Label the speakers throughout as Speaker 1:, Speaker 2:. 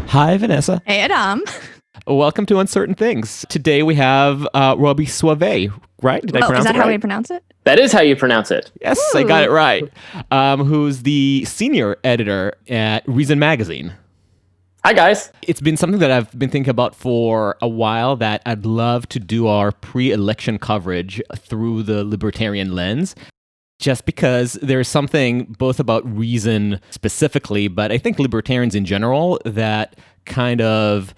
Speaker 1: Hi, Vanessa.
Speaker 2: Hey, Adam.
Speaker 1: Welcome to Uncertain Things. Today we have Robby Soave, right? Did I pronounce it right?
Speaker 2: Is that how we pronounce it?
Speaker 3: That is how you pronounce it.
Speaker 1: Yes, ooh. I got it right. Who's the senior editor at Reason Magazine.
Speaker 3: Hi, guys.
Speaker 1: It's been something that I've been thinking about for a while, that I'd love to do our pre-election coverage through the Libertarian lens. Just because there's something both about Reason specifically, but I think Libertarians in general, that kind of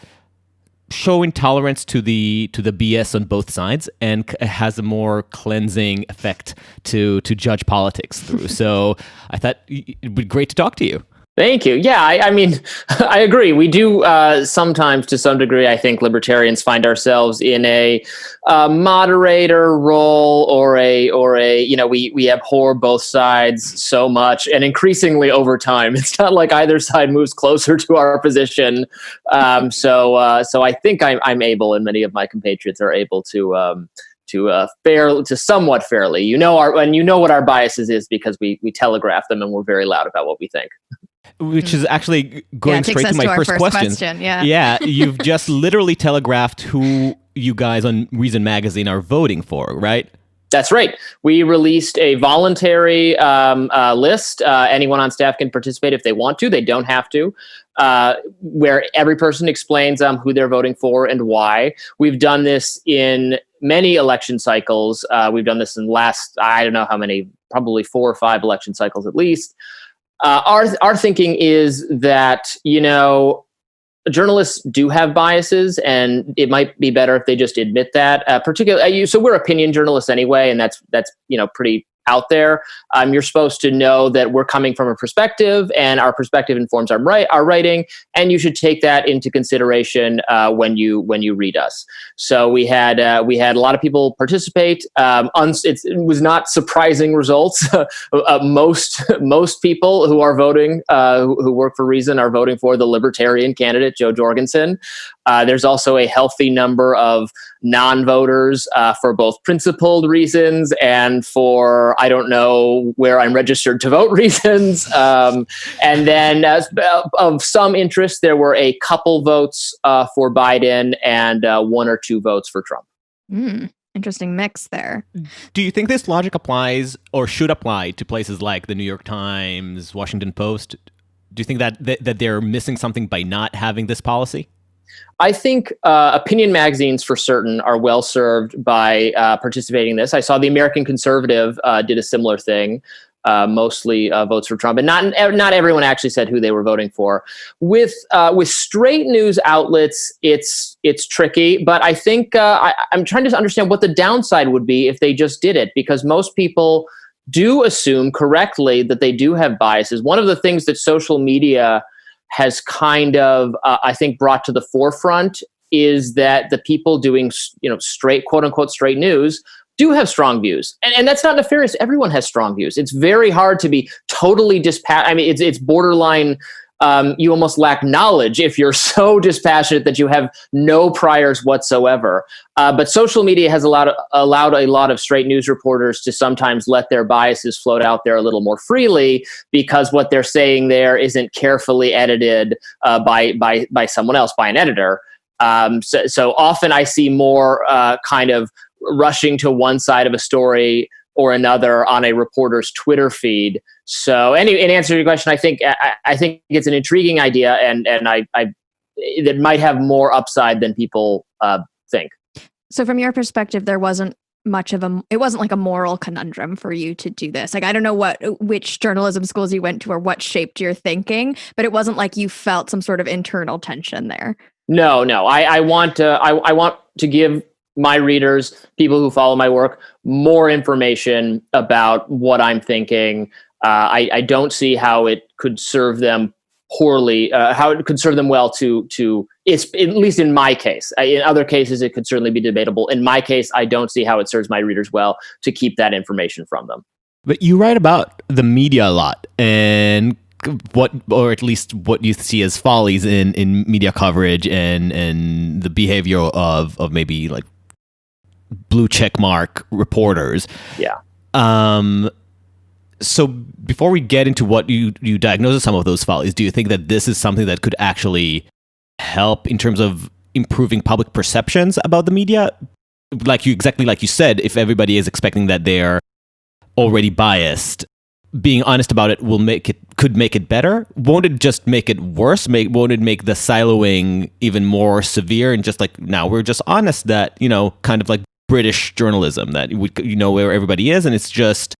Speaker 1: show intolerance to the BS on both sides, and has a more cleansing effect to judge politics through. So I thought it'd be great to talk to you.
Speaker 3: Thank you. Yeah, I mean, I agree. We do sometimes, to some degree, I think libertarians find ourselves in a moderator role, or a we abhor both sides so much, and increasingly over time, it's not like either side moves closer to our position. So I think I'm able, and many of my compatriots are able to somewhat fairly, and what our biases is, because we telegraph them and we're very loud about what we think.
Speaker 1: Which is actually going straight to my first question.
Speaker 2: Yeah,
Speaker 1: you've just literally telegraphed who you guys on Reason Magazine are voting for, right?
Speaker 3: That's right. We released a voluntary list. Anyone on staff can participate if they want to. They don't have to. Where every person explains who they're voting for and why. We've done this in many election cycles. We've done this in last, I don't know how many, probably 4 or 5 election cycles at least. Our thinking is that, journalists do have biases, and it might be better if they just admit that. Particularly, so we're opinion journalists anyway, and that's pretty out there. You're supposed to know that we're coming from a perspective, and our perspective informs our writing, and you should take that into consideration when you read us. So we had a lot of people participate. It was not surprising results. Most people who are voting, who work for Reason, are voting for the Libertarian candidate, Jo Jorgensen. There's also a healthy number of non-voters for both principled reasons and for, I don't know where I'm registered to vote reasons. And then of some interest, there were a couple votes for Biden and 1 or 2 votes for Trump.
Speaker 2: Interesting mix there.
Speaker 1: Do you think this logic applies, or should apply, to places like the New York Times, Washington Post? Do you think that they're missing something by not having this policy?
Speaker 3: I think opinion magazines, for certain, are well served by participating in this. I saw the American Conservative did a similar thing, mostly votes for Trump, and not everyone actually said who they were voting for. With straight news outlets, it's tricky, but I think I'm trying to understand what the downside would be if they just did it, because most people do assume correctly that they do have biases. One of the things that social media has kind of, I think, brought to the forefront is that the people doing, straight, quote unquote, straight news do have strong views. And that's not nefarious. Everyone has strong views. It's very hard to be totally dispassionate. I mean, it's borderline. You almost lack knowledge if you're so dispassionate that you have no priors whatsoever. But social media has allowed a lot of straight news reporters to sometimes let their biases float out there a little more freely, because what they're saying there isn't carefully edited by someone else, by an editor. So often I see more kind of rushing to one side of a story or another on a reporter's Twitter feed. So, in answer to your question, I think it's an intriguing idea, and that might have more upside than people think.
Speaker 2: So, from your perspective, there wasn't it wasn't like a moral conundrum for you to do this. Like, I don't know which journalism schools you went to or what shaped your thinking, but it wasn't like you felt some sort of internal tension there.
Speaker 3: No. I want to give my readers, people who follow my work, more information about what I'm thinking. I don't see how it could serve them poorly, how it could serve them well to it's, at least in my case. In other cases, it could certainly be debatable. In my case, I don't see how it serves my readers well to keep that information from them.
Speaker 1: But you write about the media a lot and or at least what you see as follies in media coverage and the behavior of maybe like blue check mark reporters.
Speaker 3: Yeah.
Speaker 1: So before we get into what you diagnose as some of those follies, do you think that this is something that could actually help in terms of improving public perceptions about the media? Exactly like you said, if everybody is expecting that they're already biased, being honest about it could make it better. Won't it just make it worse? Won't it make the siloing even more severe? And just like now we're just honest that, kind of like British journalism, that you know where everybody is, and it's just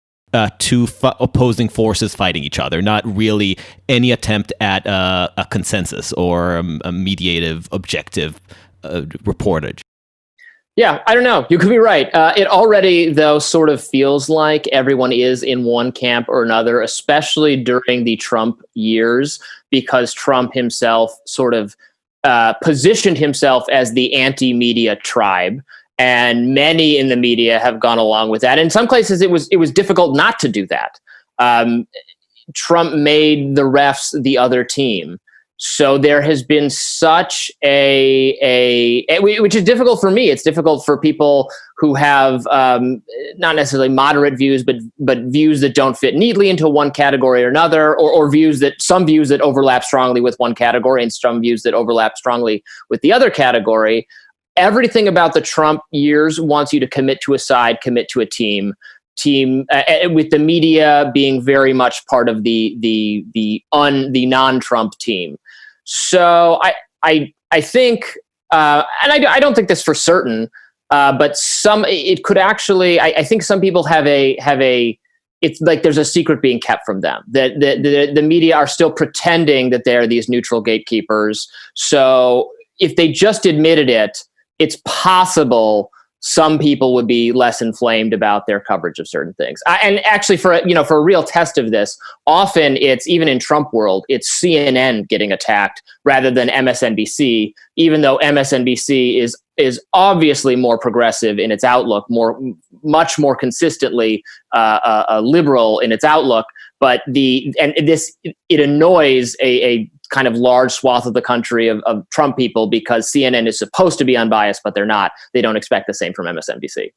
Speaker 1: two opposing forces fighting each other, not really any attempt at a consensus or a mediative, objective reportage.
Speaker 3: Yeah, I don't know. You could be right. It already, though, sort of feels like everyone is in one camp or another, especially during the Trump years, because Trump himself sort of positioned himself as the anti-media tribe. And many in the media have gone along with that. In some places, it was difficult not to do that. Trump made the refs the other team. So there has been such which is difficult for me. It's difficult for people who have not necessarily moderate views, but views that don't fit neatly into one category or another, or some views that overlap strongly with one category and some views that overlap strongly with the other category. Everything about the Trump years wants you to commit to a side, commit to a team, with the media being very much part of the non-Trump team. So I think, and I don't think this for certain, but it could actually. I think some people have a. It's like there's a secret being kept from them. That the media are still pretending that they're these neutral gatekeepers. So if they just admitted it, it's possible some people would be less inflamed about their coverage of certain things. And actually, for a real test of this, often it's, even in Trump world, it's CNN getting attacked rather than MSNBC, even though MSNBC is obviously more progressive in its outlook, much more consistently liberal in its outlook. But it annoys a kind of large swath of the country of Trump people, because CNN is supposed to be unbiased, but they're not. They don't expect the same from MSNBC.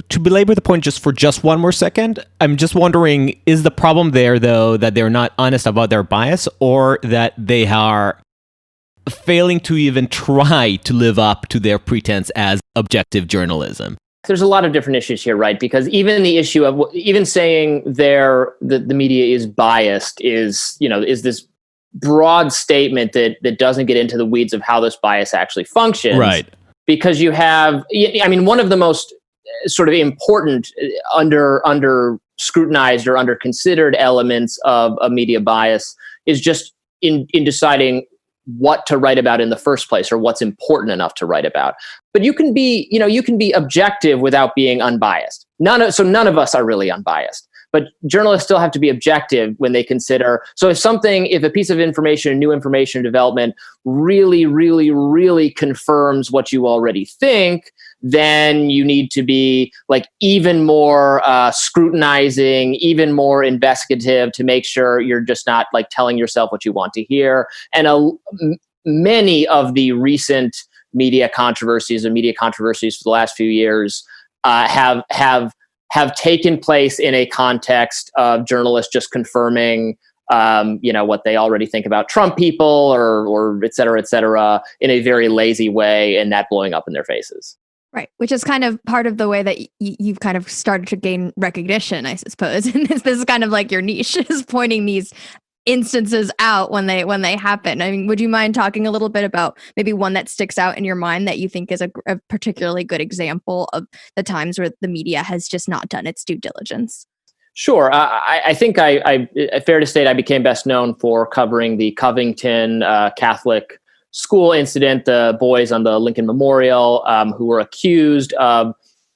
Speaker 1: To belabor the point just for one more second, I'm just wondering, is the problem there, though, that they're not honest about their bias, or that they are failing to even try to live up to their pretense as objective journalism?
Speaker 3: There's a lot of different issues here, right? Because even the issue of even saying the media is biased is this broad statement that doesn't get into the weeds of how this bias actually functions.
Speaker 1: Right.
Speaker 3: Because you have, one of the most sort of important under scrutinized or under considered elements of a media bias is just in deciding what to write about in the first place, or what's important enough to write about. But you can be objective without being unbiased. None of us are really unbiased. But journalists still have to be objective when they consider. So if a piece of information, new information development really, really, really confirms what you already think, then you need to be like even more scrutinizing, even more investigative to make sure you're just not like telling yourself what you want to hear. And many of the recent media controversies for the last few years have taken place in a context of journalists just confirming, what they already think about Trump people or et cetera, in a very lazy way, and that blowing up in their faces.
Speaker 2: Right, which is kind of part of the way that you've kind of started to gain recognition, I suppose. And this is kind of like your niche, is pointing these instances out when they happen. I mean, would you mind talking a little bit about maybe one that sticks out in your mind that you think is a particularly good example of the times where the media has just not done its due diligence?
Speaker 3: Sure. I think I fair to state I became best known for covering the Covington Catholic school incident, the boys on the Lincoln Memorial who were accused of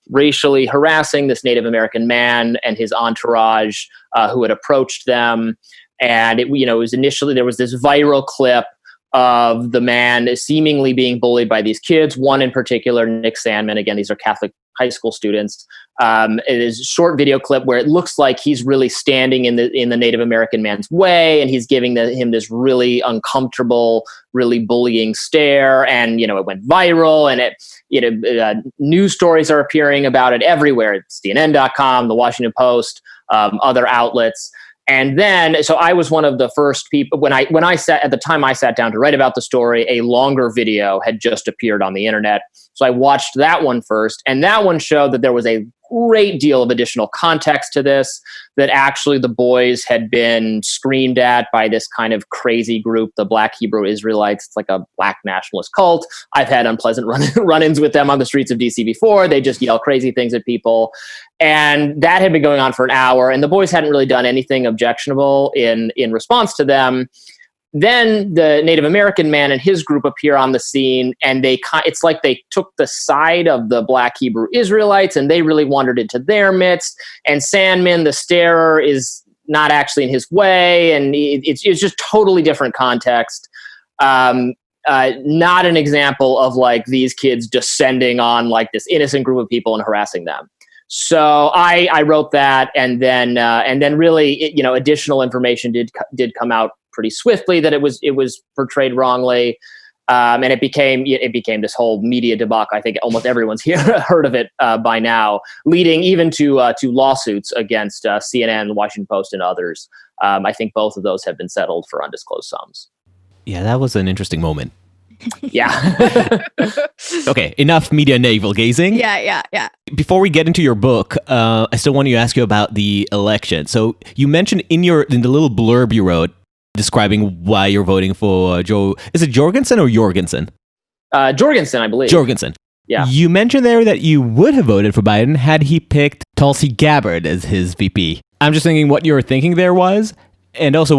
Speaker 3: racially harassing this Native American man and his entourage who had approached them. And it was initially, there was this viral clip of the man seemingly being bullied by these kids. One in particular, Nick Sandman. Again, these are Catholic high school students. It is a short video clip where it looks like he's really standing in the Native American man's way, and he's giving him this really uncomfortable, really bullying stare. And it went viral, and news stories are appearing about it everywhere. It's CNN.com, the Washington Post, other outlets. And then, so I was one of the first people when I sat at the time I sat down to write about the story, a longer video had just appeared on the internet. So I watched that one first, and that one showed that there was a great deal of additional context to this, that actually the boys had been screamed at by this kind of crazy group, the Black Hebrew Israelites. It's like a black nationalist cult. I've had unpleasant run-ins with them on the streets of DC before. They just yell crazy things at people. And that had been going on for an hour, and the boys hadn't really done anything objectionable in response to them. Then the Native American man and his group appear on the scene, and it's like they took the side of the Black Hebrew Israelites, and they really wandered into their midst. And Sandman, the starer, is not actually in his way, and it's just totally different context. Not an example of like these kids descending on like this innocent group of people and harassing them. So I wrote that, and then really, additional information did come out pretty swiftly that it was portrayed wrongly, and it became this whole media debacle. I think almost everyone's heard of it by now, leading even to lawsuits against CNN, the Washington Post, and others. I think both of those have been settled for undisclosed sums.
Speaker 1: Yeah, that was an interesting moment.
Speaker 3: Yeah.
Speaker 1: Okay, enough media navel gazing.
Speaker 2: Yeah.
Speaker 1: Before we get into your book, I still want to ask you about the election. So you mentioned in the little blurb you wrote describing why you're voting for Joe. Is it Jorgensen or Jorgensen?
Speaker 3: Jorgensen, I believe.
Speaker 1: Jorgensen.
Speaker 3: Yeah.
Speaker 1: You mentioned there that you would have voted for Biden had he picked Tulsi Gabbard as his VP. I'm just thinking what your thinking there was, and also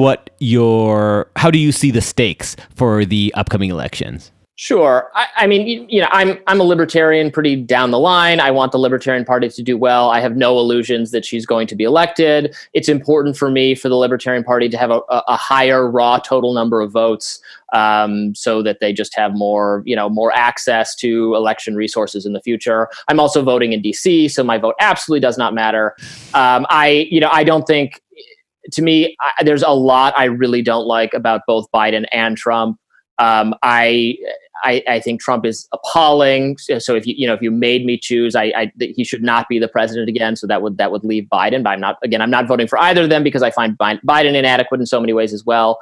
Speaker 1: how do you see the stakes for the upcoming elections?
Speaker 3: Sure. I mean, I'm a libertarian pretty down the line. I want the Libertarian Party to do well. I have no illusions that she's going to be elected. It's important for me for the Libertarian Party to have a higher raw total number of votes, so that they just have more access to election resources in the future. I'm also voting in DC, so my vote absolutely does not matter. I don't think, to me, there's a lot I really don't like about both Biden and Trump. I think Trump is appalling. So if you made me choose, he should not be the president again. So that would leave Biden. But I'm not voting for either of them because I find Biden inadequate in so many ways as well.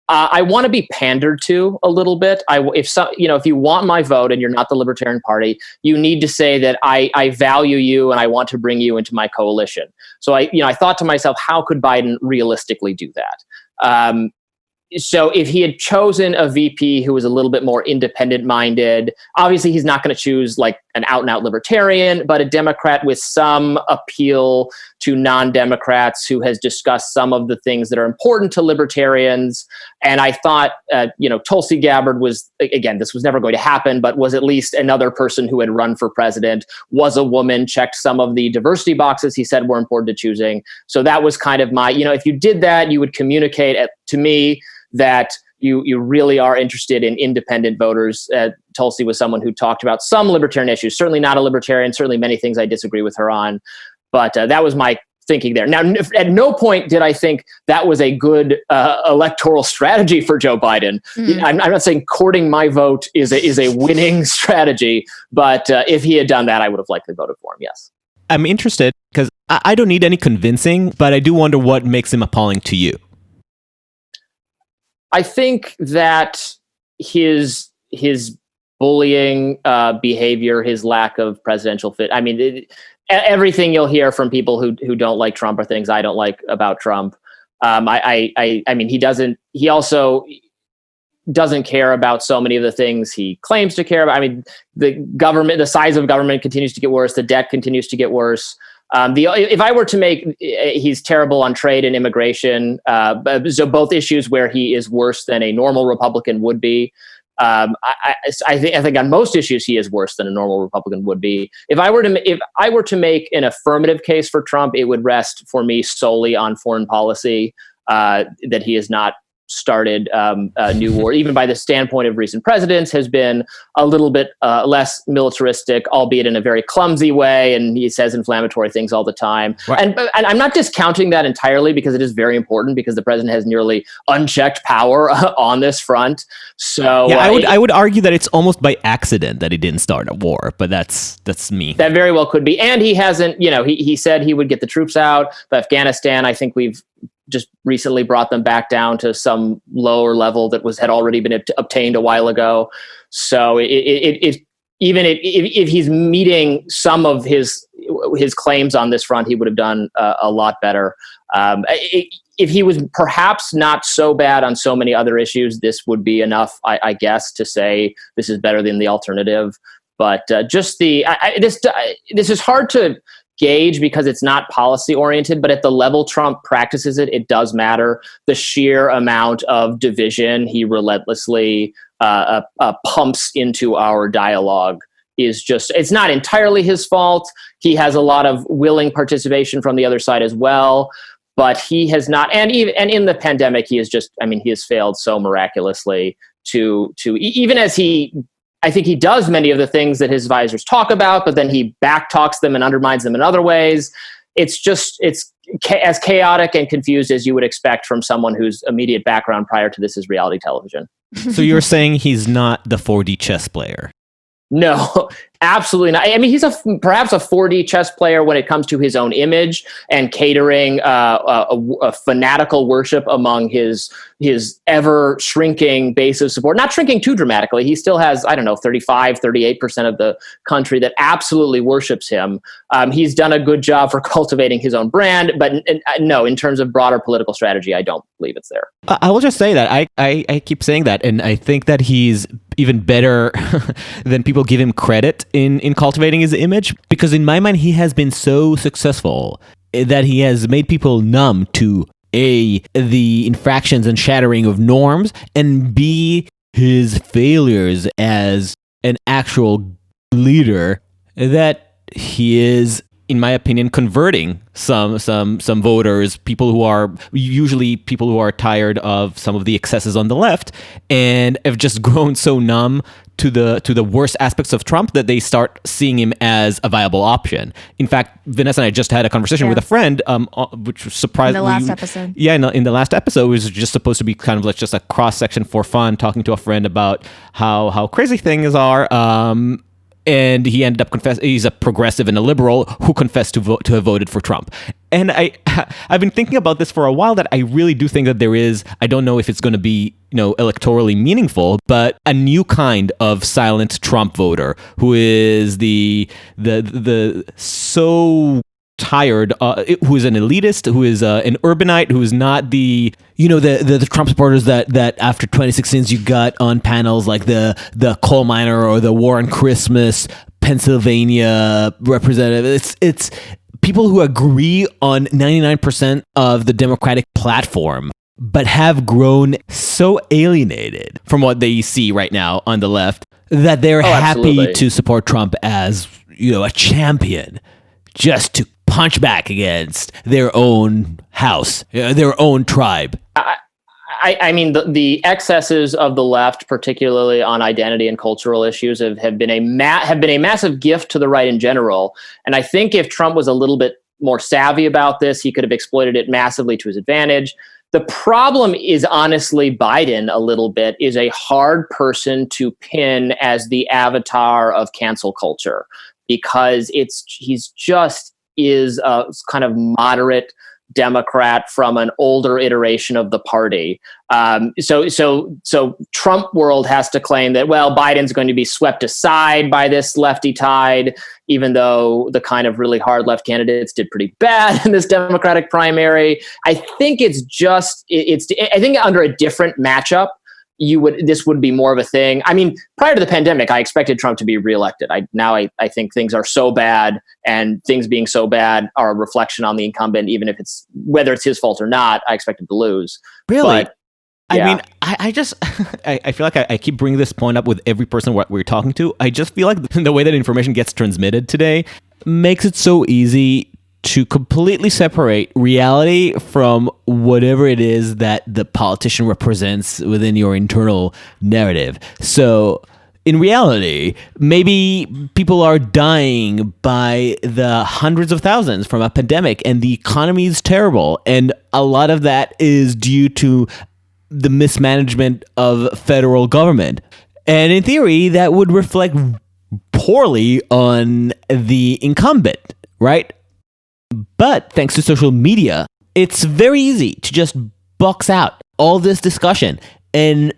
Speaker 3: I want to be pandered to a little bit. If you want my vote and you're not the Libertarian Party, you need to say that I value you and I want to bring you into my coalition. So I thought to myself, how could Biden realistically do that? So if he had chosen a VP who was a little bit more independent-minded, obviously he's not going to choose like an out-and-out libertarian, but a Democrat with some appeal to non-Democrats who has discussed some of the things that are important to libertarians. And I thought, Tulsi Gabbard was, again, this was never going to happen, but was at least another person who had run for president, was a woman, checked some of the diversity boxes he said were important to choosing. So that was kind of my, if you did that, you would communicate to me that you really are interested in independent voters. Tulsi was someone who talked about some libertarian issues, certainly not a libertarian, certainly many things I disagree with her on. But that was my thinking there. Now, at no point did I think that was a good electoral strategy for Joe Biden. I'm not saying courting my vote is a winning strategy, but if he had done that, I would have likely voted for him, yes.
Speaker 1: I'm interested because I don't need any convincing, but I do wonder what makes him appalling to you.
Speaker 3: I think that his bullying behavior, his lack of presidential fit. I mean, everything you'll hear from people who don't like Trump are things I don't like about Trump. I mean, he also doesn't care about so many of the things he claims to care about. I mean, the size of government continues to get worse. The debt continues to get worse. If I were to make, he's terrible on trade and immigration. So both issues where he is worse than a normal Republican would be. I think on most issues he is worse than a normal Republican would be. If I were to make an affirmative case for Trump, it would rest for me solely on foreign policy. That he is not started a new war, even by the standpoint of recent presidents, has been a little bit less militaristic, albeit in a very clumsy way. And he says inflammatory things all the time. Right. And I'm not discounting that entirely, because it is very important, because the president has nearly unchecked power on this front. So
Speaker 1: yeah, I would argue that it's almost by accident that he didn't start a war, but that's me.
Speaker 3: That very well could be. And he hasn't, he said he would get the troops out. But Afghanistan, I think we've just recently brought them back down to some lower level that had already been obtained a while ago. So if he's meeting some of his claims on this front, he would have done a lot better. If he was perhaps not so bad on so many other issues, this would be enough, I guess, to say this is better than the alternative. But just this is hard to gauge because it's not policy oriented, but at the level Trump practices it, it does matter. The sheer amount of division he relentlessly pumps into our dialogue is just, it's not entirely his fault. He has a lot of willing participation from the other side as well, but he has not, and in the pandemic, he has failed so miraculously to even as I think he does many of the things that his advisors talk about, but then he backtalks them and undermines them in other ways. It's as chaotic and confused as you would expect from someone whose immediate background prior to this is reality television.
Speaker 1: So you're saying he's not the 4D chess player?
Speaker 3: No, absolutely not. I mean, he's perhaps a 4D chess player when it comes to his own image and catering a fanatical worship among his ever shrinking base of support. Not shrinking too dramatically. He still has, 38% of the country that absolutely worships him. He's done a good job for cultivating his own brand, but no, in terms of broader political strategy, I don't believe it's there.
Speaker 1: I will just say that I keep saying that, and I think that he's even better than people give him credit in cultivating his image, because in my mind he has been so successful that he has made people numb to A, the infractions and shattering of norms, and B, his failures as an actual leader, that he is, in my opinion, converting some voters, people who are tired of some of the excesses on the left and have just grown so numb to the worst aspects of Trump that they start seeing him as a viable option. In fact, Vanessa and I just had a conversation with a friend, which was surprisingly
Speaker 2: in the last episode.
Speaker 1: Yeah, in the last episode, it was just supposed to be kind of like just a cross section for fun, talking to a friend about how crazy things are. And he ended up confessing he's a progressive and a liberal who confessed to have voted for Trump. And I've been thinking about this for a while, that I really do think that there is, I don't know if it's going to be, electorally meaningful, but a new kind of silent Trump voter who is the so tired, who is an elitist, who is an urbanite, who is not the Trump supporters that after 2016 you got on panels like the coal miner or the War on Christmas Pennsylvania representative. It's people who agree on 99% of the Democratic platform, but have grown so alienated from what they see right now on the left that they're happy to support Trump as a champion, just to punch back against their own house, their own tribe.
Speaker 3: I mean, the excesses of the left, particularly on identity and cultural issues, have been a massive gift to the right in general. And I think if Trump was a little bit more savvy about this, he could have exploited it massively to his advantage. The problem is, honestly, Biden a little bit is a hard person to pin as the avatar of cancel culture, because he's just is a kind of moderate Democrat from an older iteration of the party. So Trump world has to claim that, well, Biden's going to be swept aside by this lefty tide, even though the kind of really hard left candidates did pretty bad in this Democratic primary. I think I think under a different matchup, this would be more of a thing. I mean, prior to the pandemic, I expected Trump to be reelected. I think things are so bad, and things being so bad are a reflection on the incumbent, even if whether it's his fault or not, I expect him to lose.
Speaker 1: Really?
Speaker 3: But,
Speaker 1: I mean, I just, I feel like I keep bringing this point up with every person we're talking to. I just feel like the way that information gets transmitted today makes it so easy to completely separate reality from whatever it is that the politician represents within your internal narrative. So in reality, maybe people are dying by the hundreds of thousands from a pandemic and the economy is terrible. And a lot of that is due to the mismanagement of federal government. And in theory, that would reflect poorly on the incumbent, right? But thanks to social media, it's very easy to just box out all this discussion and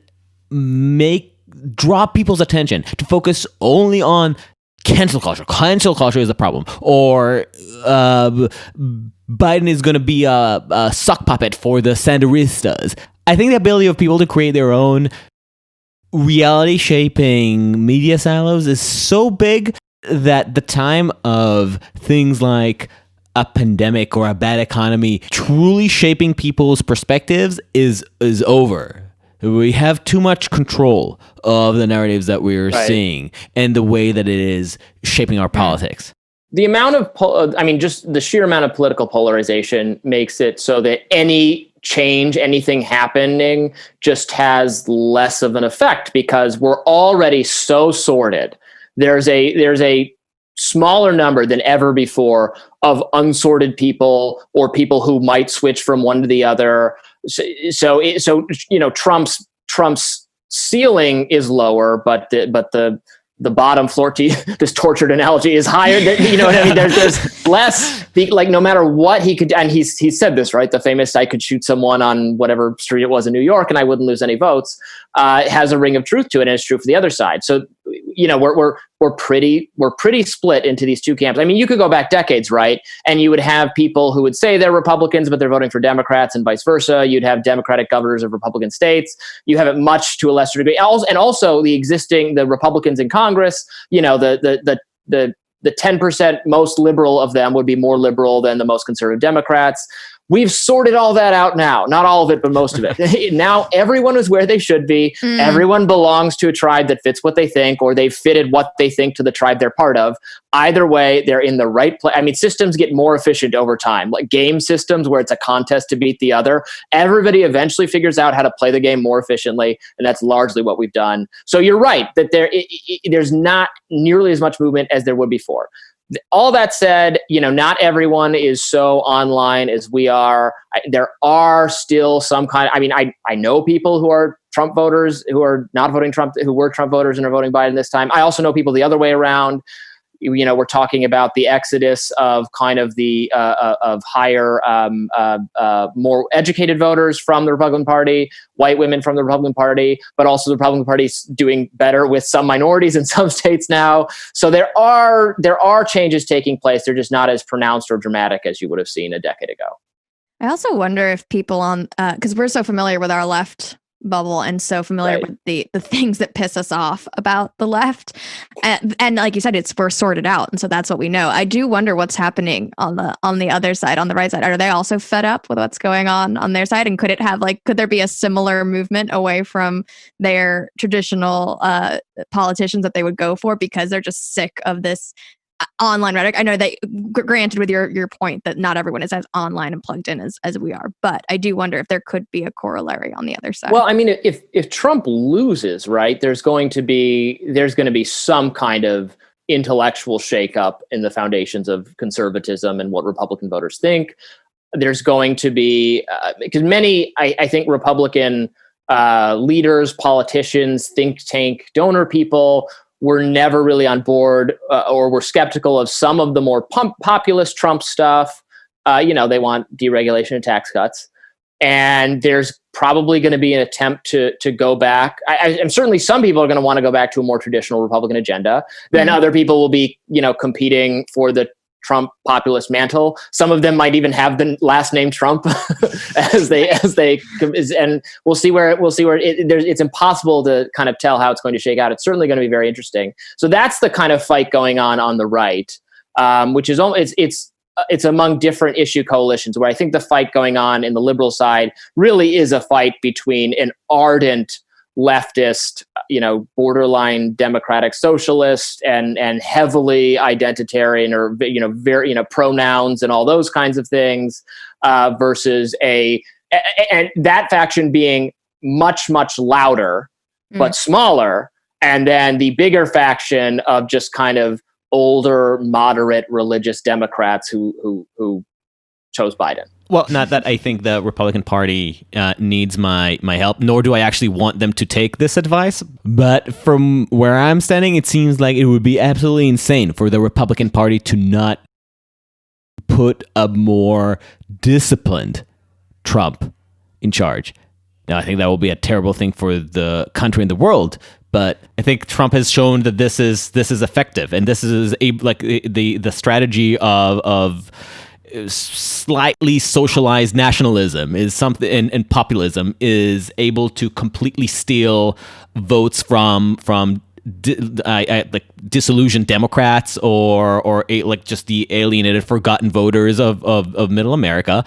Speaker 1: draw people's attention to focus only on cancel culture. Cancel culture is a problem. Or Biden is going to be a sock puppet for the Sanderistas. I think the ability of people to create their own reality-shaping media silos is so big that the time of things like a pandemic or a bad economy truly shaping people's perspectives is over. We have too much control of the narratives that we're seeing and the way that it is shaping our politics.
Speaker 3: The amount of, just the sheer amount of political polarization makes it so that any change, anything happening just has less of an effect because we're already so sorted. There's a smaller number than ever before of unsorted people or people who might switch from one to the other. So Trump's ceiling is lower, but the bottom floor, to this tortured analogy, is higher. You know what I mean? There's less, like no matter what he could, and he said this, right? The famous, I could shoot someone on whatever street it was in New York and I wouldn't lose any votes, has a ring of truth to it, and it's true for the other side. So, we're pretty split into these two camps. I mean, you could go back decades, right? And you would have people who would say they're Republicans, but they're voting for Democrats and vice versa. You'd have Democratic governors of Republican states. You have it much to a lesser degree. And also the Republicans in Congress, the 10% most liberal of them would be more liberal than the most conservative Democrats. We've sorted all that out now. Not all of it, but most of it. Now everyone is where they should be. Everyone belongs to a tribe that fits what they think, or they've fitted what they think to the tribe they're part of. Either way, they're in the right place. I mean, systems get more efficient over time, like game systems where it's a contest to beat the other. Everybody eventually figures out how to play the game more efficiently, and that's largely what we've done. So you're right that there's not nearly as much movement as there would before. All that said, not everyone is so online as we are. There are still some kind of, I know people who are Trump voters who are not voting Trump, who were Trump voters and are voting Biden this time. I also know people the other way around. We're talking about the exodus of kind of the of higher, more educated voters from the Republican Party, white women from the Republican Party, but also the Republican Party's doing better with some minorities in some states now. So there are changes taking place. They're just not as pronounced or dramatic as you would have seen a decade ago.
Speaker 2: I also wonder if people on, because we're so familiar with our left bubble and so familiar with the things that piss us off about the left, and like you said, we're sorted out, and so that's what we know. I do wonder what's happening on the other side, on the right side. Are they also fed up with what's going on their side, and could there be a similar movement away from their traditional politicians that they would go for because they're just sick of this online rhetoric? I know that, granted, with your point that not everyone is as online and plugged in as we are, but I do wonder if there could be a corollary on the other side.
Speaker 3: Well, I mean, if Trump loses, right, there's going to be some kind of intellectual shakeup in the foundations of conservatism and what Republican voters think. There's going to be because many, I think, Republican leaders, politicians, think tank donor people were never really on board or were skeptical of some of the more populist Trump stuff. They want deregulation and tax cuts. And there's probably going to be an attempt to go back. And certainly some people are going to want to go back to a more traditional Republican agenda. Then other people will be, competing for the Trump populist mantle. Some of them might even have the last name Trump and we'll see where it's impossible to kind of tell how it's going to shake out. It's certainly going to be very interesting. So that's the kind of fight going on the right, which is it's among different issue coalitions, where I think the fight going on in the liberal side really is a fight between an ardent leftist, borderline democratic socialist and heavily identitarian or, very, pronouns and all those kinds of things, versus and that faction being much, much louder, but smaller. And then the bigger faction of just kind of older, moderate religious Democrats who chose Biden.
Speaker 1: Well, not that I think the Republican Party needs my help, nor do I actually want them to take this advice. But from where I'm standing, it seems like it would be absolutely insane for the Republican Party to not put a more disciplined Trump in charge. Now, I think that will be a terrible thing for the country and the world. But I think Trump has shown that this is effective, and this is the strategy of slightly socialized nationalism is something, and populism is able to completely steal votes from disillusioned Democrats or just the alienated, forgotten voters of Middle America.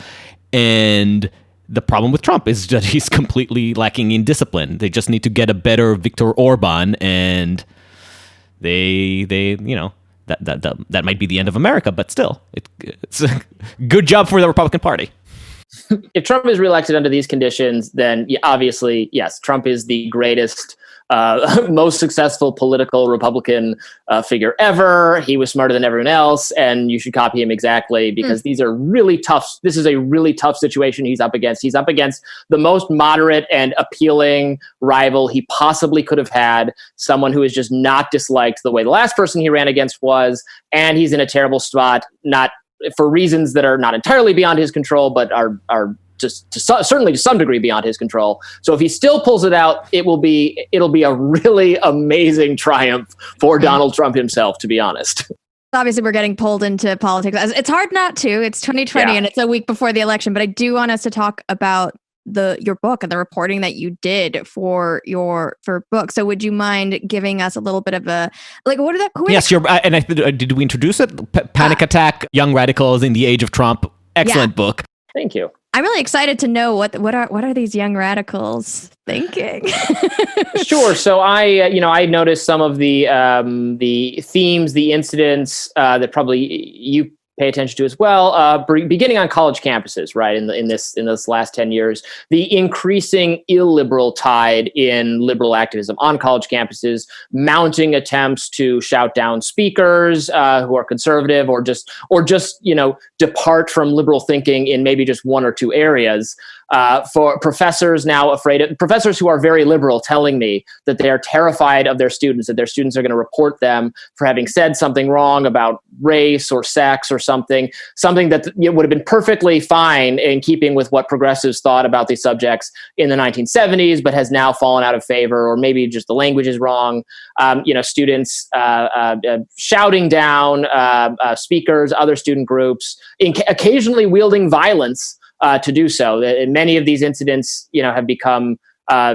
Speaker 1: And the problem with Trump is that he's completely lacking in discipline. They just need to get a better Viktor Orban, and that might be the end of America, but still, it's a good job for the Republican Party.
Speaker 3: If Trump is reelected under these conditions, then obviously, yes, Trump is the greatest, most successful political Republican figure ever. He was smarter than everyone else, and you should copy him exactly, because these are really tough. This is a really tough situation he's up against. He's up against the most moderate and appealing rival he possibly could have had, someone who is just not disliked the way the last person he ran against was, and he's in a terrible spot, not for reasons that are not entirely beyond his control, but are just certainly to some degree beyond his control. So if he still pulls it out, it'll be a really amazing triumph for Donald Trump himself, to be honest.
Speaker 2: Obviously, we're getting pulled into politics. It's hard not to. It's 2020 and it's a week before the election. But I do want us to talk about your book and the reporting that you did for book. So would you mind giving us a little bit of a,
Speaker 1: Yes, did we introduce it? Panic Attack, Young Radicals in the Age of Trump. Excellent book.
Speaker 3: Thank you.
Speaker 2: I'm really excited to know what are these young radicals thinking?
Speaker 3: Sure. So I noticed some of the themes, the incidents that probably you pay attention to as well, beginning on college campuses, right? In this last 10 years, the increasing illiberal tide in liberal activism on college campuses, mounting attempts to shout down speakers who are conservative or just depart from liberal thinking in maybe just one or two areas. For professors professors who are very liberal telling me that they are terrified of their students, that their students are going to report them for having said something wrong about race or sex or something that would have been perfectly fine in keeping with what progressives thought about these subjects in the 1970s, but has now fallen out of favor, or maybe just the language is wrong. Students shouting down speakers, other student groups, occasionally wielding violence to do so. Many of these incidents, have become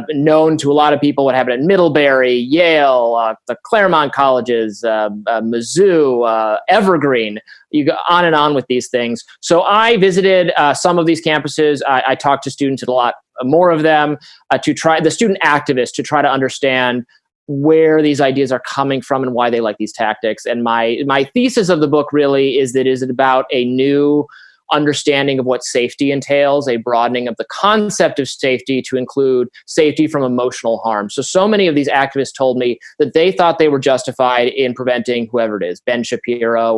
Speaker 3: known to a lot of people. What happened at Middlebury, Yale, the Claremont colleges, Mizzou, Evergreen. You go on and on with these things. So I visited some of these campuses. I talked to students at a lot more of them the student activists, to try to understand where these ideas are coming from and why they like these tactics. And my thesis of the book really is that is it about a new understanding of what safety entails, a broadening of the concept of safety to include safety from emotional harm. So many of these activists told me that they thought they were justified in preventing whoever it is, Ben Shapiro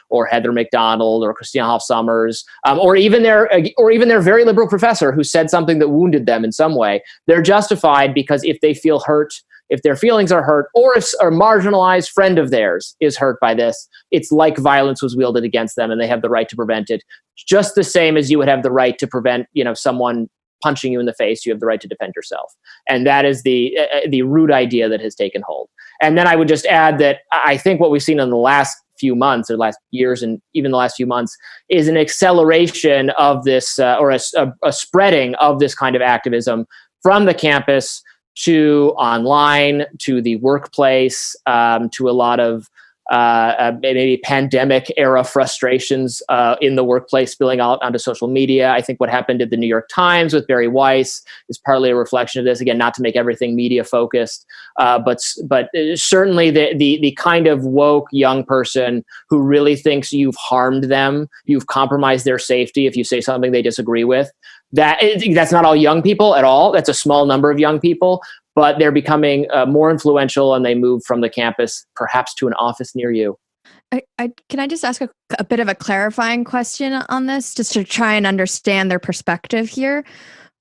Speaker 3: or Heather McDonald or Christina Hoff Sommers, or even their very liberal professor who said something that wounded them in some way. They're justified because if they feel hurt, if their feelings are hurt, or if a marginalized friend of theirs is hurt by this, it's like violence was wielded against them and they have the right to prevent it. Just the same as you would have the right to prevent, someone punching you in the face, you have the right to defend yourself. And that is the root idea that has taken hold. And then I would just add that I think what we've seen in the last few months or last years and even the last few months is an acceleration of this or a spreading of this kind of activism from the campus to online, to the workplace, to a lot of maybe pandemic era frustrations in the workplace spilling out onto social media. I think what happened at the New York Times with Barry Weiss is partly a reflection of this. Again, not to make everything media focused, but certainly the kind of woke young person who really thinks you've harmed them, you've compromised their safety if you say something they disagree with. That's not all young people at all. That's a small number of young people, but they're becoming more influential, and they move from the campus perhaps to an office near you.
Speaker 2: Can I just ask a bit of a clarifying question on this, just to try and understand their perspective here?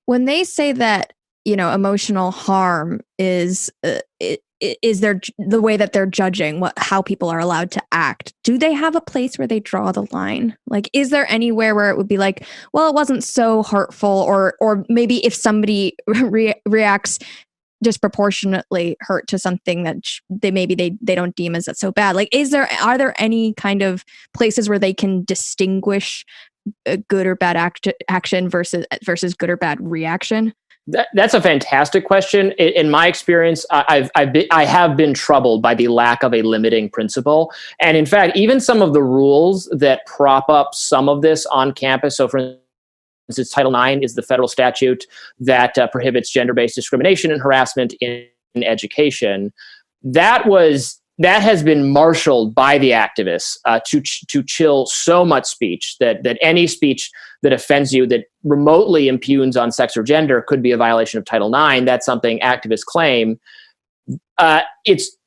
Speaker 2: When they say that, emotional harm is the way that they're judging how people are allowed to act, do they have a place where they draw the line? Like, is there anywhere where it would be like, well, it wasn't so hurtful, or maybe if somebody reacts disproportionately hurt to something that they don't deem as so bad, like, are there any kind of places where they can distinguish a good or bad action versus good or bad reaction?
Speaker 3: That's a fantastic question. In my experience, I have been troubled by the lack of a limiting principle. And in fact, even some of the rules that prop up some of this on campus. So for instance, Title IX is the federal statute that prohibits gender-based discrimination and harassment in education. That has been marshaled by the activists to chill so much speech that any speech that offends you, that remotely impugns on sex or gender, could be a violation of Title IX. That's something activists claim.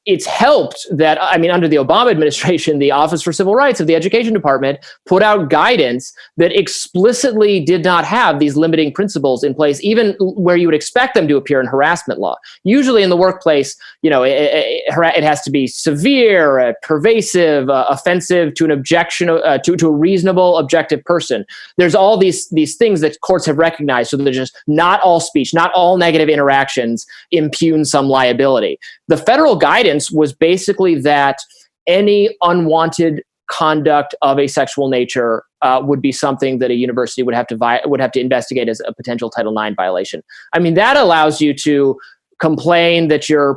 Speaker 3: It's helped that, under the Obama administration, the Office for Civil Rights of the Education Department put out guidance that explicitly did not have these limiting principles in place, even where you would expect them to appear in harassment law. Usually in the workplace, it has to be severe, pervasive, offensive to an objection, to a reasonable, objective person. There's all these things that courts have recognized, so that there's just not all speech, not all negative interactions impugn some liability. The federal guidance was basically that any unwanted conduct of a sexual nature would be something that a university would have to investigate as a potential Title IX violation. That allows you to complain that your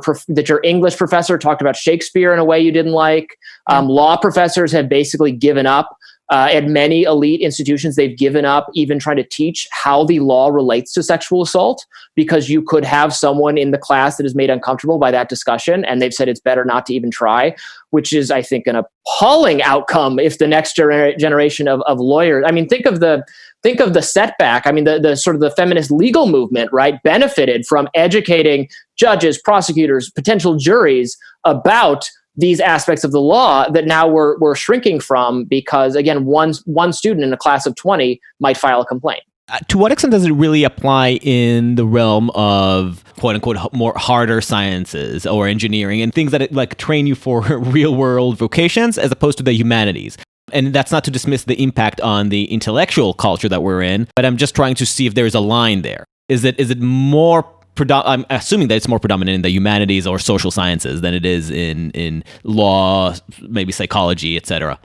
Speaker 3: English professor talked about Shakespeare in a way you didn't like. Law professors have basically given up. At many elite institutions, they've given up even trying to teach how the law relates to sexual assault, because you could have someone in the class that is made uncomfortable by that discussion, and they've said it's better not to even try, which is, I think, an appalling outcome if the next generation of lawyers. Think of the setback. The sort of the feminist legal movement, right, benefited from educating judges, prosecutors, potential juries about these aspects of the law that now we're shrinking from, because again, one student in a class of 20 might file a complaint.
Speaker 1: To what extent does it really apply in the realm of quote unquote more harder sciences or engineering and things that train you for real world vocations as opposed to the humanities? And that's not to dismiss the impact on the intellectual culture that we're in, but I'm just trying to see if there's a line there. Is it more I'm assuming that it's more predominant in the humanities or social sciences than it is in law, maybe psychology, etc.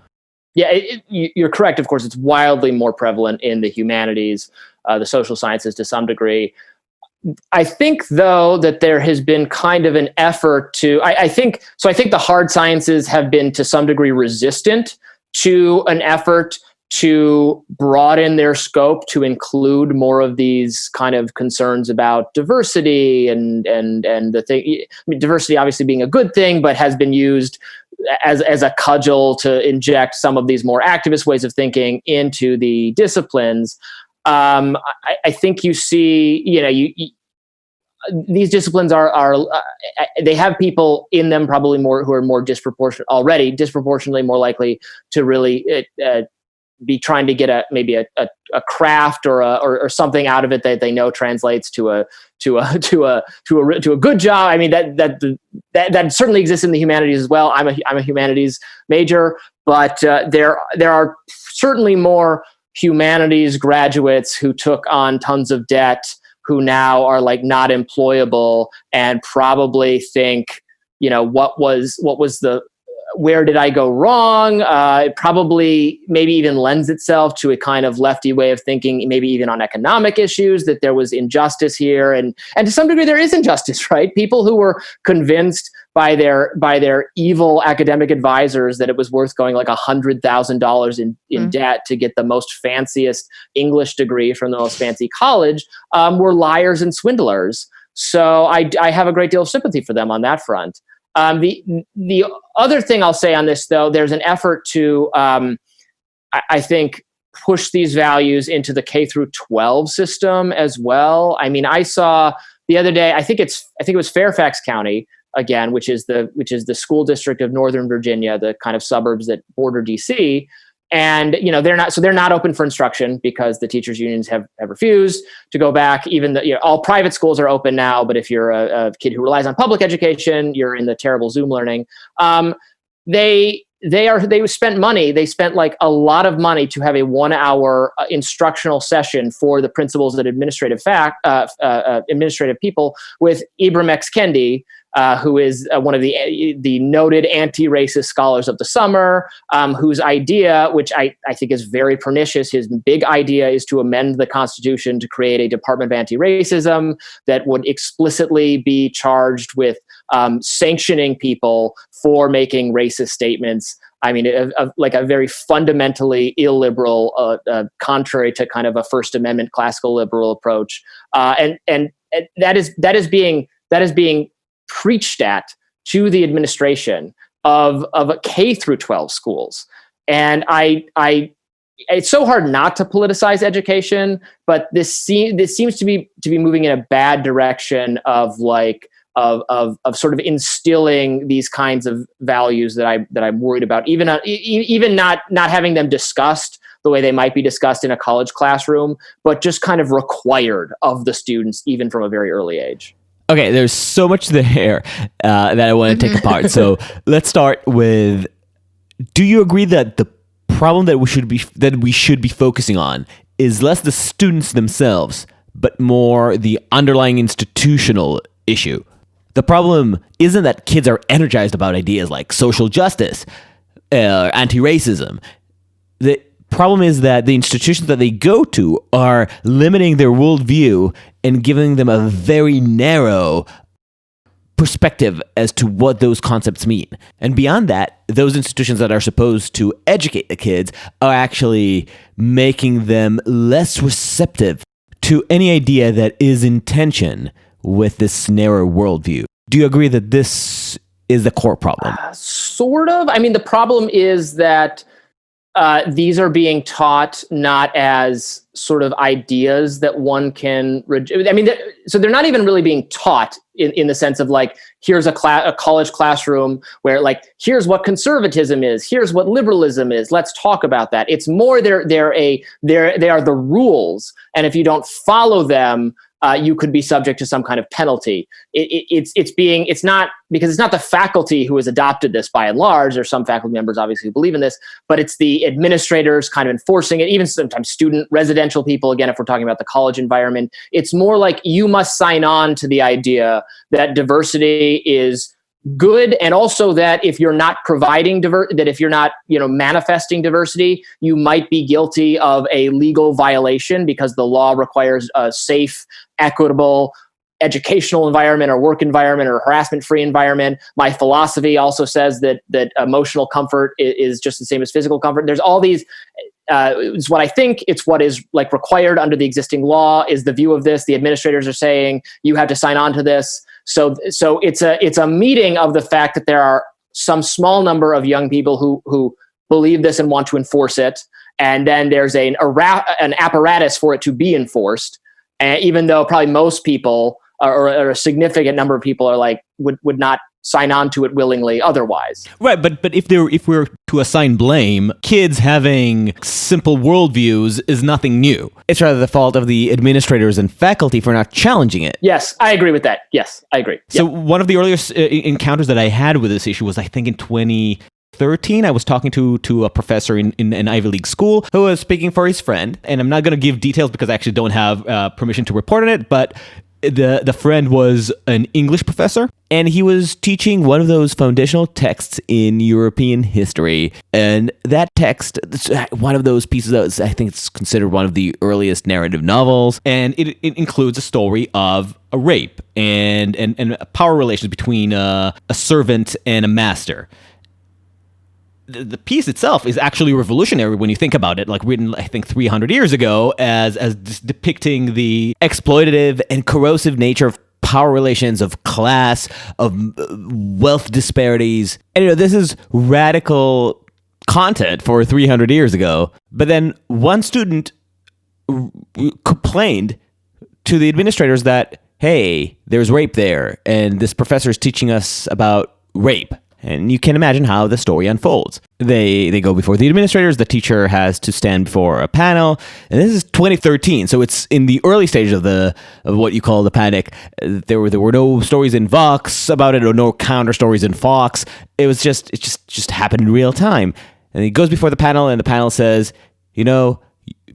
Speaker 3: Yeah, you're correct. Of course, it's wildly more prevalent in the humanities, the social sciences to some degree. I think, though, that there has been kind of an effort to, I think the hard sciences have been to some degree resistant to an effort to broaden their scope to include more of these kind of concerns about diversity and the thing. Diversity obviously being a good thing, but has been used as a cudgel to inject some of these more activist ways of thinking into the disciplines. I think you see, these disciplines are they have people in them probably more who are more disproportionately more likely to really be trying to get maybe a craft or something out of it that they know translates to a good job. That certainly exists in the humanities as well. I'm a humanities major, but there are certainly more humanities graduates who took on tons of debt, who now are not employable, and probably think, where did I go wrong? It probably maybe even lends itself to a kind of lefty way of thinking, maybe even on economic issues, that there was injustice here. And to some degree, there is injustice, right? People who were convinced by their evil academic advisors that it was worth going like $100,000 in debt to get the most fanciest English degree from the most fancy college, were liars and swindlers. So I have a great deal of sympathy for them on that front. The other thing I'll say on this, though, there's an effort to, I think, push these values into the K through 12 system as well. I mean, I saw the other day, I think it was Fairfax County again, which is the school district of Northern Virginia, the kind of suburbs that border DC. And they're not open for instruction because the teachers unions have refused to go back. Even all private schools are open now, but if you're a kid who relies on public education, you're in the terrible Zoom learning. They spent money. They spent like a lot of money to have a 1-hour instructional session for the principals and administrative people with Ibram X. Kendi, who is one of the noted anti-racist scholars of the summer, whose idea, which I think is very pernicious, his big idea is to amend the Constitution to create a Department of Anti-Racism that would explicitly be charged with sanctioning people for making racist statements. I mean, like a very fundamentally illiberal, contrary to kind of a First Amendment classical liberal approach, and that is being preached at to the administration of K through 12 schools. And it's so hard not to politicize education, but this seems to be moving in a bad direction of sort of instilling these kinds of values that I'm worried about, even not having them discussed the way they might be discussed in a college classroom, but just kind of required of the students, even from a very early age.
Speaker 1: Okay, there's so much there that I want to take apart. So let's start with: do you agree that the problem that we should be focusing on is less the students themselves, but more the underlying institutional issue? The problem isn't that kids are energized about ideas like social justice, anti-racism. The problem is that the institutions that they go to are limiting their worldview and giving them a very narrow perspective as to what those concepts mean. And beyond that, those institutions that are supposed to educate the kids are actually making them less receptive to any idea that is in tension with this narrow worldview. Do you agree that this is the core problem?
Speaker 3: Sort of. I mean, the problem is that these are being taught not as sort of ideas that one can. So they're not even really being taught in the sense of like, here's a college classroom where like, here's what conservatism is, here's what liberalism is. Let's talk about that. It's more they are the rules, and if you don't follow them, you could be subject to some kind of penalty. It's not the faculty who has adopted this by and large. There's some faculty members obviously who believe in this, but it's the administrators kind of enforcing it, even sometimes student residential people. Again, if we're talking about the college environment, it's more like you must sign on to the idea that diversity is good, and also that if you're not providing if you're not manifesting diversity, you might be guilty of a legal violation because the law requires a safe, equitable educational environment or work environment or harassment-free environment. My philosophy also says that emotional comfort is just the same as physical comfort. There's all these. It's what I think. It's what is like required under the existing law. Is the view of this? The administrators are saying you have to sign on to this. So it's a meeting of the fact that there are some small number of young people who believe this and want to enforce it, and then there's an apparatus for it to be enforced. And even though probably most people or a significant number of people are like would not sign on to it willingly otherwise.
Speaker 1: Right, but if we're to assign blame, kids having simple worldviews is nothing new. It's rather the fault of the administrators and faculty for not challenging it.
Speaker 3: Yes, I agree with that. Yes, I agree.
Speaker 1: So one of the earliest encounters that I had with this issue was, I think, in 2013. I was talking to a professor in an Ivy League school who was speaking for his friend, and I'm not going to give details because I actually don't have permission to report on it, but The friend was an English professor, and he was teaching one of those foundational texts in European history. And that text, one of those pieces that I think it's considered one of the earliest narrative novels, and it includes a story of a rape and power relations between a servant and a master. The piece itself is actually revolutionary when you think about it, like written, I think, 300 years ago as depicting the exploitative and corrosive nature of power relations, of class, of wealth disparities. And, this is radical content for 300 years ago. But then one student complained to the administrators that, hey, there's rape there, and this professor is teaching us about rape. And you can imagine how the story unfolds. They go before the administrators. The teacher has to stand before a panel. And this is 2013, so it's in the early stages of what you call the panic. There were no stories in Vox about it, or no counter stories in Fox. It just happened in real time. And he goes before the panel, and the panel says,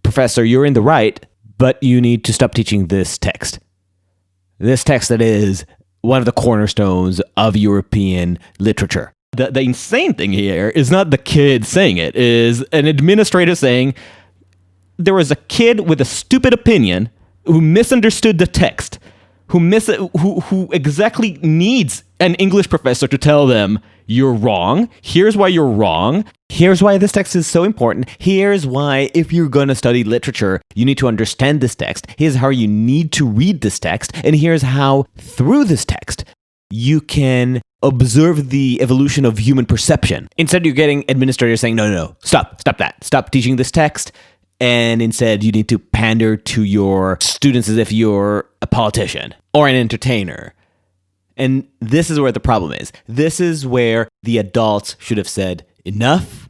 Speaker 1: Professor, you're in the right, but you need to stop teaching this text. This text that is one of the cornerstones of European literature. The insane thing here is not the kid saying it, is an administrator saying there was a kid with a stupid opinion who misunderstood the text, who exactly needs an English professor to tell them, you're wrong. Here's why you're wrong. Here's why this text is so important. Here's why, if you're going to study literature, you need to understand this text. Here's how you need to read this text. And here's how, through this text, you can observe the evolution of human perception. Instead, you're getting administrators saying, no, stop that. Stop teaching this text. And instead, you need to pander to your students as if you're a politician or an entertainer. And this is where the problem is. This is where the adults should have said enough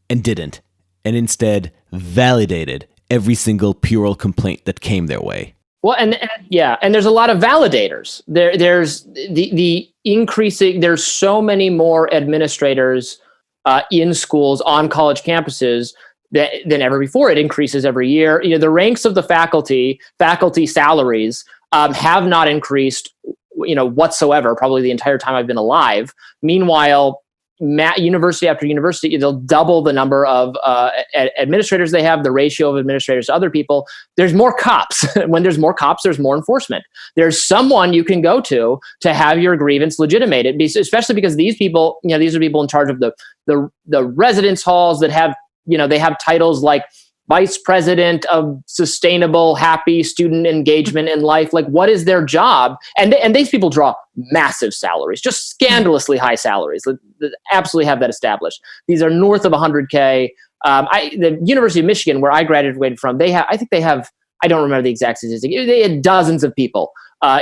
Speaker 1: and didn't, and instead validated every single puerile complaint that came their way.
Speaker 3: Well, and there's a lot of validators. There's the increasing. There's so many more administrators in schools on college campuses than ever before. It increases every year. The ranks of the faculty salaries have not increased, whatsoever, probably the entire time I've been alive. Meanwhile, university after university, they'll double the number of administrators they have, the ratio of administrators to other people. There's more cops. When there's more cops, there's more enforcement. There's someone you can go to have your grievance legitimated, especially because these people, these are people in charge of the residence halls that have, they have titles like Vice President of Sustainable, Happy Student Engagement in Life. Like, what is their job? And these people draw massive salaries, just scandalously high salaries. They absolutely have that established. These are north of 100K. The University of Michigan, where I graduated from, I don't remember the exact statistic. They had dozens of people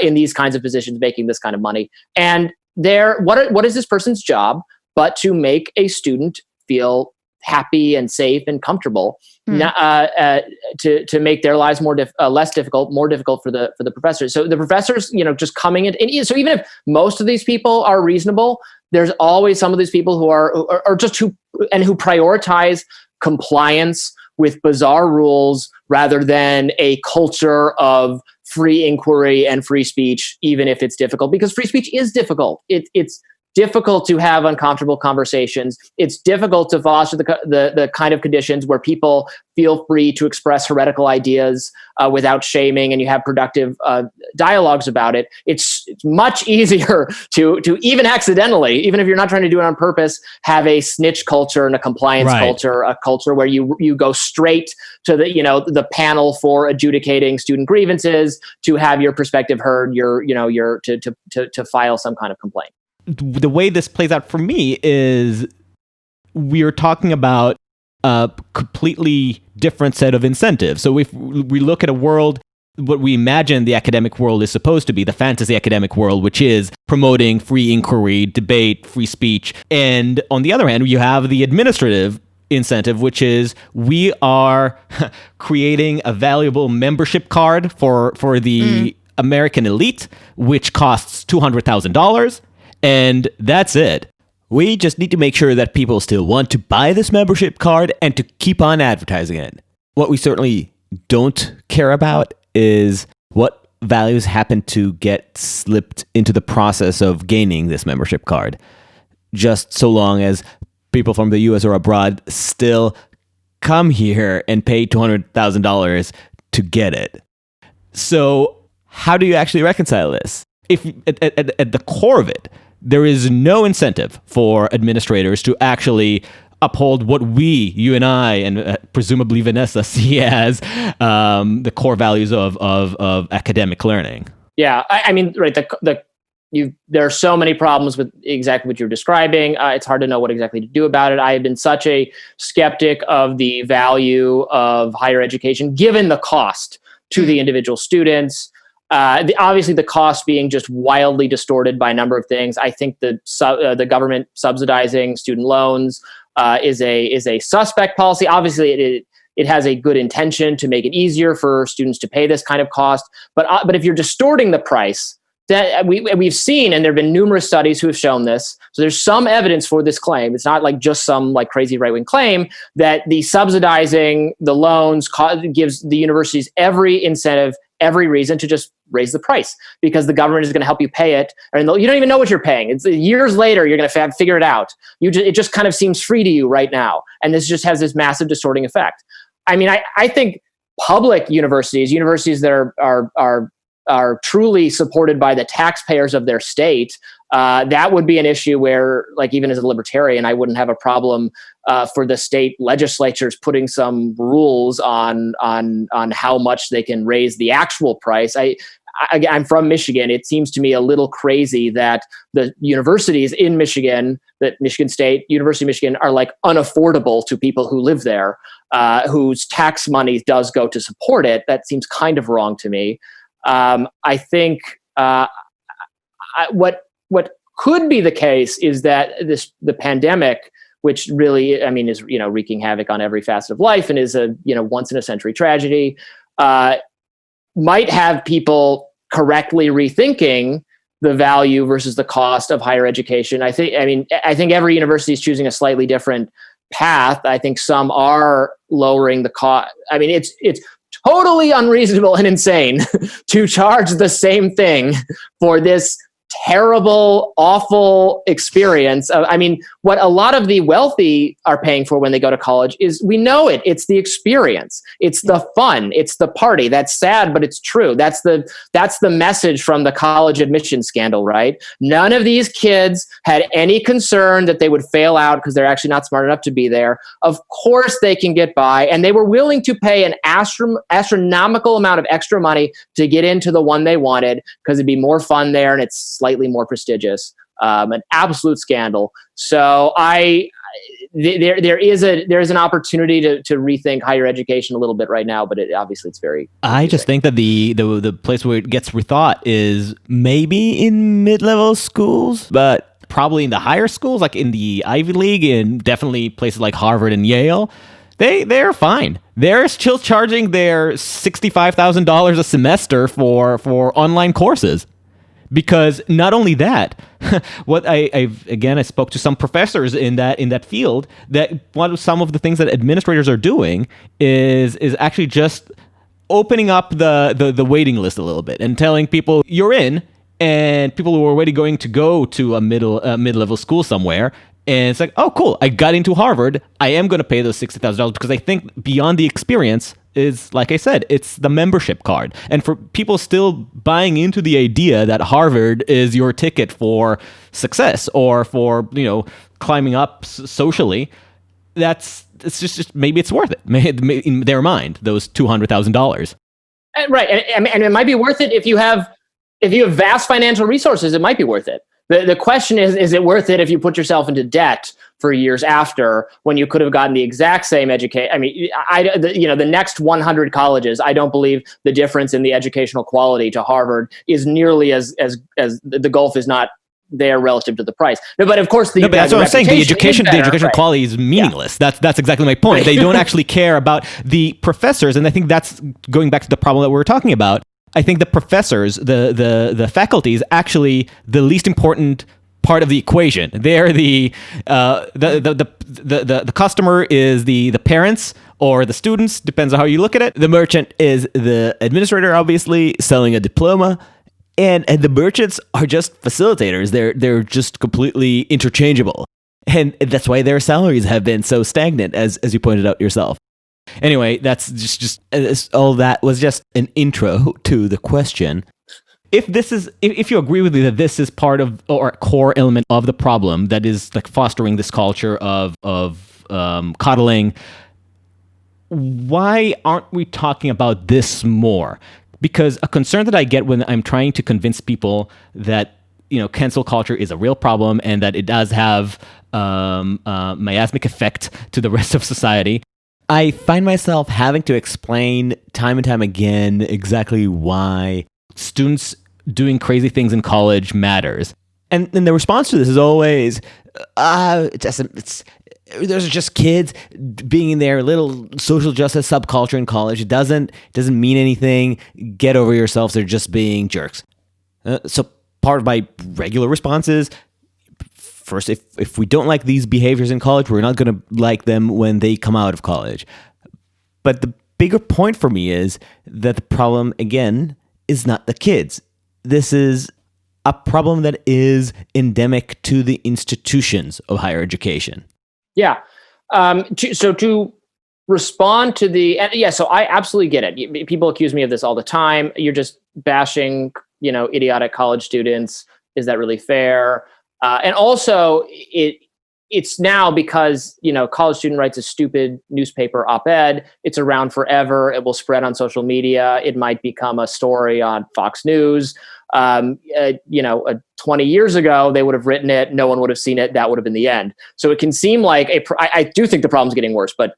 Speaker 3: in these kinds of positions making this kind of money. And what is this person's job but to make a student feel happy and safe and comfortable, to make their lives less difficult, more difficult for the professors. So the professors, just coming in. And so even if most of these people are reasonable, there's always some of these people who are just who prioritize compliance with bizarre rules rather than a culture of free inquiry and free speech, even if it's difficult, because free speech is difficult. It's difficult to have uncomfortable conversations. It's difficult to foster the kind of conditions where people feel free to express heretical ideas without shaming, and you have productive dialogues about it. It's much easier to even accidentally, even if you're not trying to do it on purpose, have a snitch culture and a compliance culture, a culture where you go straight to the panel for adjudicating student grievances to have your perspective heard, to file some kind of complaint.
Speaker 1: The way this plays out for me is we are talking about a completely different set of incentives. So if we look at a world, what we imagine the academic world is supposed to be, the fantasy academic world, which is promoting free inquiry, debate, free speech. And on the other hand, you have the administrative incentive, which is we are creating a valuable membership card for the American elite, which costs $200,000. And that's it. We just need to make sure that people still want to buy this membership card and to keep on advertising it. What we certainly don't care about is what values happen to get slipped into the process of gaining this membership card, just so long as people from the US or abroad still come here and pay $200,000 to get it. So how do you actually reconcile this? If at the core of it, there is no incentive for administrators to actually uphold what you and I, and presumably Vanessa, see as the core values of academic learning.
Speaker 3: Yeah, I mean, right. There are so many problems with exactly what you're describing. It's hard to know what exactly to do about it. I have been such a skeptic of the value of higher education, given the cost to the individual students. Obviously, the cost being just wildly distorted by a number of things. I think the government subsidizing student loans is a suspect policy. Obviously, it has a good intention to make it easier for students to pay this kind of cost. But if you're distorting the price, that we've seen, and there have been numerous studies who have shown this. So there's some evidence for this claim. It's not like just some like crazy right-wing claim that the subsidizing the loans gives the universities every incentive, every reason to just raise the price because the government is going to help you pay it. And you don't even know what you're paying. It's years later, you're going to figure it out. It just kind of seems free to you right now. And this just has this massive distorting effect. I mean, I think public universities that are truly supported by the taxpayers of their state, that would be an issue where, like, even as a libertarian, I wouldn't have a problem for the state legislatures putting some rules on how much they can raise the actual price. I'm from Michigan. It seems to me a little crazy that the universities in Michigan, that Michigan State, University of Michigan, are like unaffordable to people who live there, whose tax money does go to support it. That seems kind of wrong to me. I think what could be the case is that the pandemic, which really, I mean, is wreaking havoc on every facet of life and is a once in a century tragedy, might have people correctly rethinking the value versus the cost of higher education. I think every university is choosing a slightly different path. I think some are lowering the cost. I mean, it's totally unreasonable and insane to charge the same thing for this terrible, awful experience. I mean, what a lot of the wealthy are paying for when they go to college is, we know it. It's the experience. It's the fun. It's the party. That's sad, but it's true. That's the message from the college admission scandal, right? None of these kids had any concern that they would fail out because they're actually not smart enough to be there. Of course they can get by, and they were willing to pay an astronomical amount of extra money to get into the one they wanted because it'd be more fun there and it's slightly more prestigious. An absolute scandal. So there is an opportunity to rethink higher education a little bit right now, but obviously it's very.
Speaker 1: I just think that the place where it gets rethought is maybe in mid-level schools, but probably in the higher schools, like in the Ivy League, and definitely places like Harvard and Yale. They're fine. They're still charging their $65,000 a semester for online courses. Because not only that, what I spoke to some professors in that field, that one of some of the things that administrators are doing is actually just opening up the waiting list a little bit and telling people you're in, and people who are already going to go to a mid-level school somewhere. And it's like, oh, cool, I got into Harvard. I am going to pay those $60,000 because I think beyond the experience is, like I said, it's the membership card. And for people still buying into the idea that Harvard is your ticket for success or for, climbing up socially, it's just maybe it's worth it in their mind, those $200,000.
Speaker 3: Right. And it might be worth it if you have vast financial resources. It might be worth it. The question is it worth it if you put yourself into debt for years after, when you could have gotten the exact same education? I mean, the next 100 colleges, I don't believe the difference in the educational quality to Harvard is nearly as the gulf is not there relative to the price. But of course, but
Speaker 1: that's what I'm saying. The educational quality is meaningless. Yeah. That's exactly my point. Right. They don't actually care about the professors, and I think that's going back to the problem that we were talking about. I think the professors, the faculty is actually the least important part of the equation. They're the customer is the parents or the students, depends on how you look at it. The merchant is the administrator, obviously, selling a diploma. And the merchants are just facilitators. They're just completely interchangeable. And that's why their salaries have been so stagnant, as you pointed out yourself. Anyway, that's just all that was just an intro to the question. If you agree with me that this is part of or a core element of the problem that is like fostering this culture of coddling, why aren't we talking about this more? Because a concern that I get when I'm trying to convince people that cancel culture is a real problem and that it does have miasmic effect to the rest of society, I find myself having to explain time and time again exactly why students doing crazy things in college matters. And the response to this is always, there's just kids being in their little social justice subculture in college. It doesn't mean anything. Get over yourselves. They're just being jerks. So part of my regular response is, first, if we don't like these behaviors in college, we're not going to like them when they come out of college. But the bigger point for me is that the problem, again, is not the kids. This is a problem that is endemic to the institutions of higher education.
Speaker 3: Yeah. So to respond to so I absolutely get it. People accuse me of this all the time. You're just bashing, idiotic college students. Is that really fair? And also, it's now because college student writes a stupid newspaper op-ed. It's around forever. It will spread on social media. It might become a story on Fox News. 20 years ago, they would have written it. No one would have seen it. That would have been the end. So it can seem like I do think the problem's getting worse, but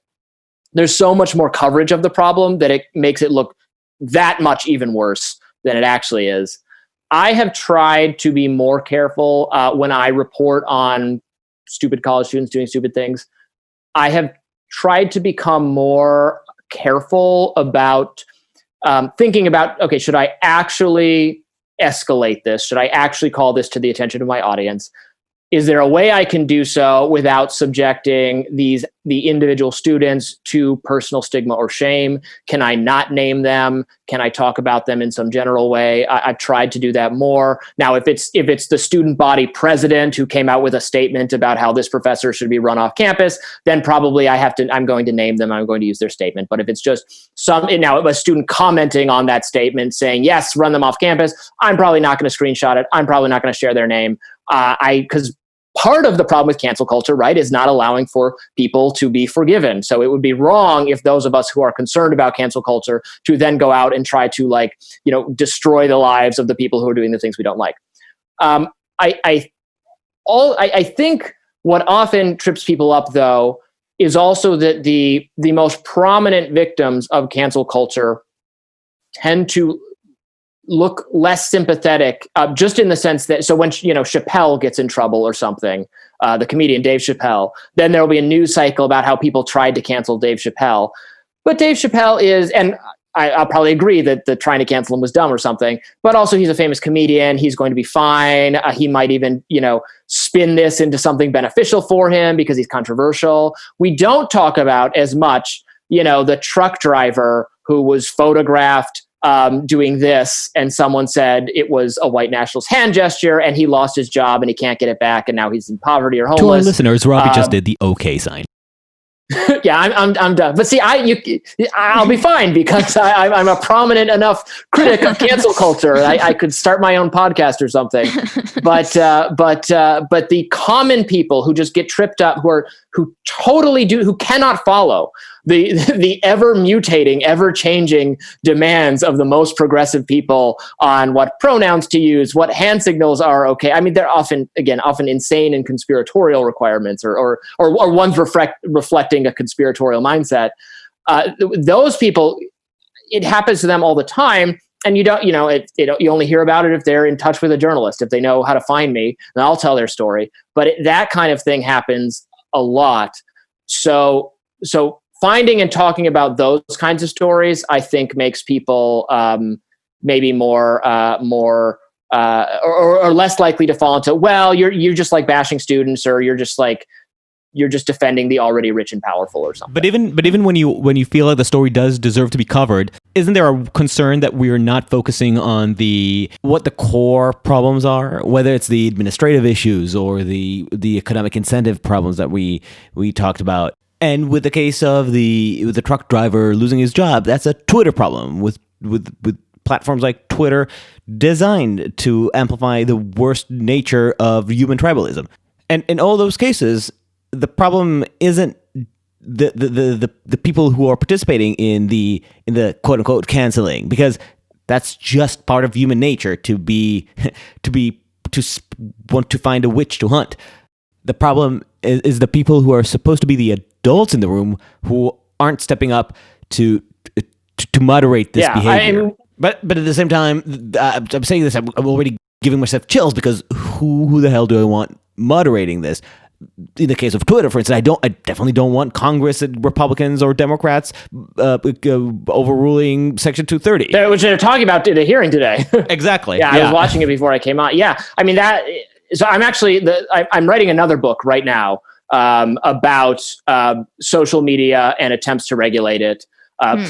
Speaker 3: there's so much more coverage of the problem that it makes it look that much even worse than it actually is. I have tried to be more careful when I report on stupid college students doing stupid things. I have tried to become more careful about thinking about, okay, should I actually escalate this? Should I actually call this to the attention of my audience? Is there a way I can do so without subjecting the individual students to personal stigma or shame? Can I not name them? Can I talk about them in some general way? I've tried to do that more. Now, if it's the student body president who came out with a statement about how this professor should be run off campus, then probably I'm going to name them. I'm going to use their statement. But if it's just a student commenting on that statement saying, yes, run them off campus, I'm probably not going to screenshot it. I'm probably not going to share their name. Because part of the problem with cancel culture, right, is not allowing for people to be forgiven. So it would be wrong if those of us who are concerned about cancel culture to then go out and try to destroy the lives of the people who are doing the things we don't like. I think what often trips people up, though, is also that the most prominent victims of cancel culture tend to look less sympathetic, just in the sense that, so when Chappelle gets in trouble or something, the comedian Dave Chappelle, then there will be a news cycle about how people tried to cancel Dave Chappelle. But Dave Chappelle is, and I'll probably agree that the trying to cancel him was dumb or something, but also he's a famous comedian. He's going to be fine. He might even, spin this into something beneficial for him because he's controversial. We don't talk about as much, the truck driver who was photographed doing this, and someone said it was a white nationalist hand gesture, and he lost his job and he can't get it back, and now he's in poverty or homeless.
Speaker 1: To our listeners, Robby just did the OK sign.
Speaker 3: Yeah, I'm done. But see, I'll be fine because I'm a prominent enough critic of cancel culture. I could start my own podcast or something. But the common people who just get tripped up, who cannot follow the ever mutating, ever changing demands of the most progressive people on what pronouns to use, what hand signals are okay. I mean, they're often insane and conspiratorial requirements, or ones reflecting a conspiratorial mindset. Those people, it happens to them all the time. And you don't, you only hear about it if they're in touch with a journalist, if they know how to find me, and I'll tell their story. But that kind of thing happens a lot. So finding and talking about those kinds of stories, I think, makes people maybe more or less likely to fall into, well, you're just like bashing students, or you're just defending the already rich and powerful or something.
Speaker 1: But even when you feel like the story does deserve to be covered, isn't there a concern that we're not focusing on what the core problems are, whether it's the administrative issues or the economic incentive problems that we talked about? And with the case of the truck driver losing his job, that's a Twitter problem with platforms like Twitter designed to amplify the worst nature of human tribalism. And in all those cases, the problem isn't the people who are participating in the quote unquote canceling, because that's just part of human nature to want to find a witch to hunt. The problem is the people who are supposed to be the adults in the room who aren't stepping up to moderate this behavior. But at the same time, I'm saying this, I'm already giving myself chills, because who the hell do I want moderating this? In the case of Twitter, for instance, I definitely don't want Congress, Republicans or Democrats overruling Section 230.
Speaker 3: Which they're talking about in the hearing today.
Speaker 1: Exactly.
Speaker 3: I was watching it before I came on. Yeah, I mean that. So I'm actually I'm writing another book right now about social media and attempts to regulate it.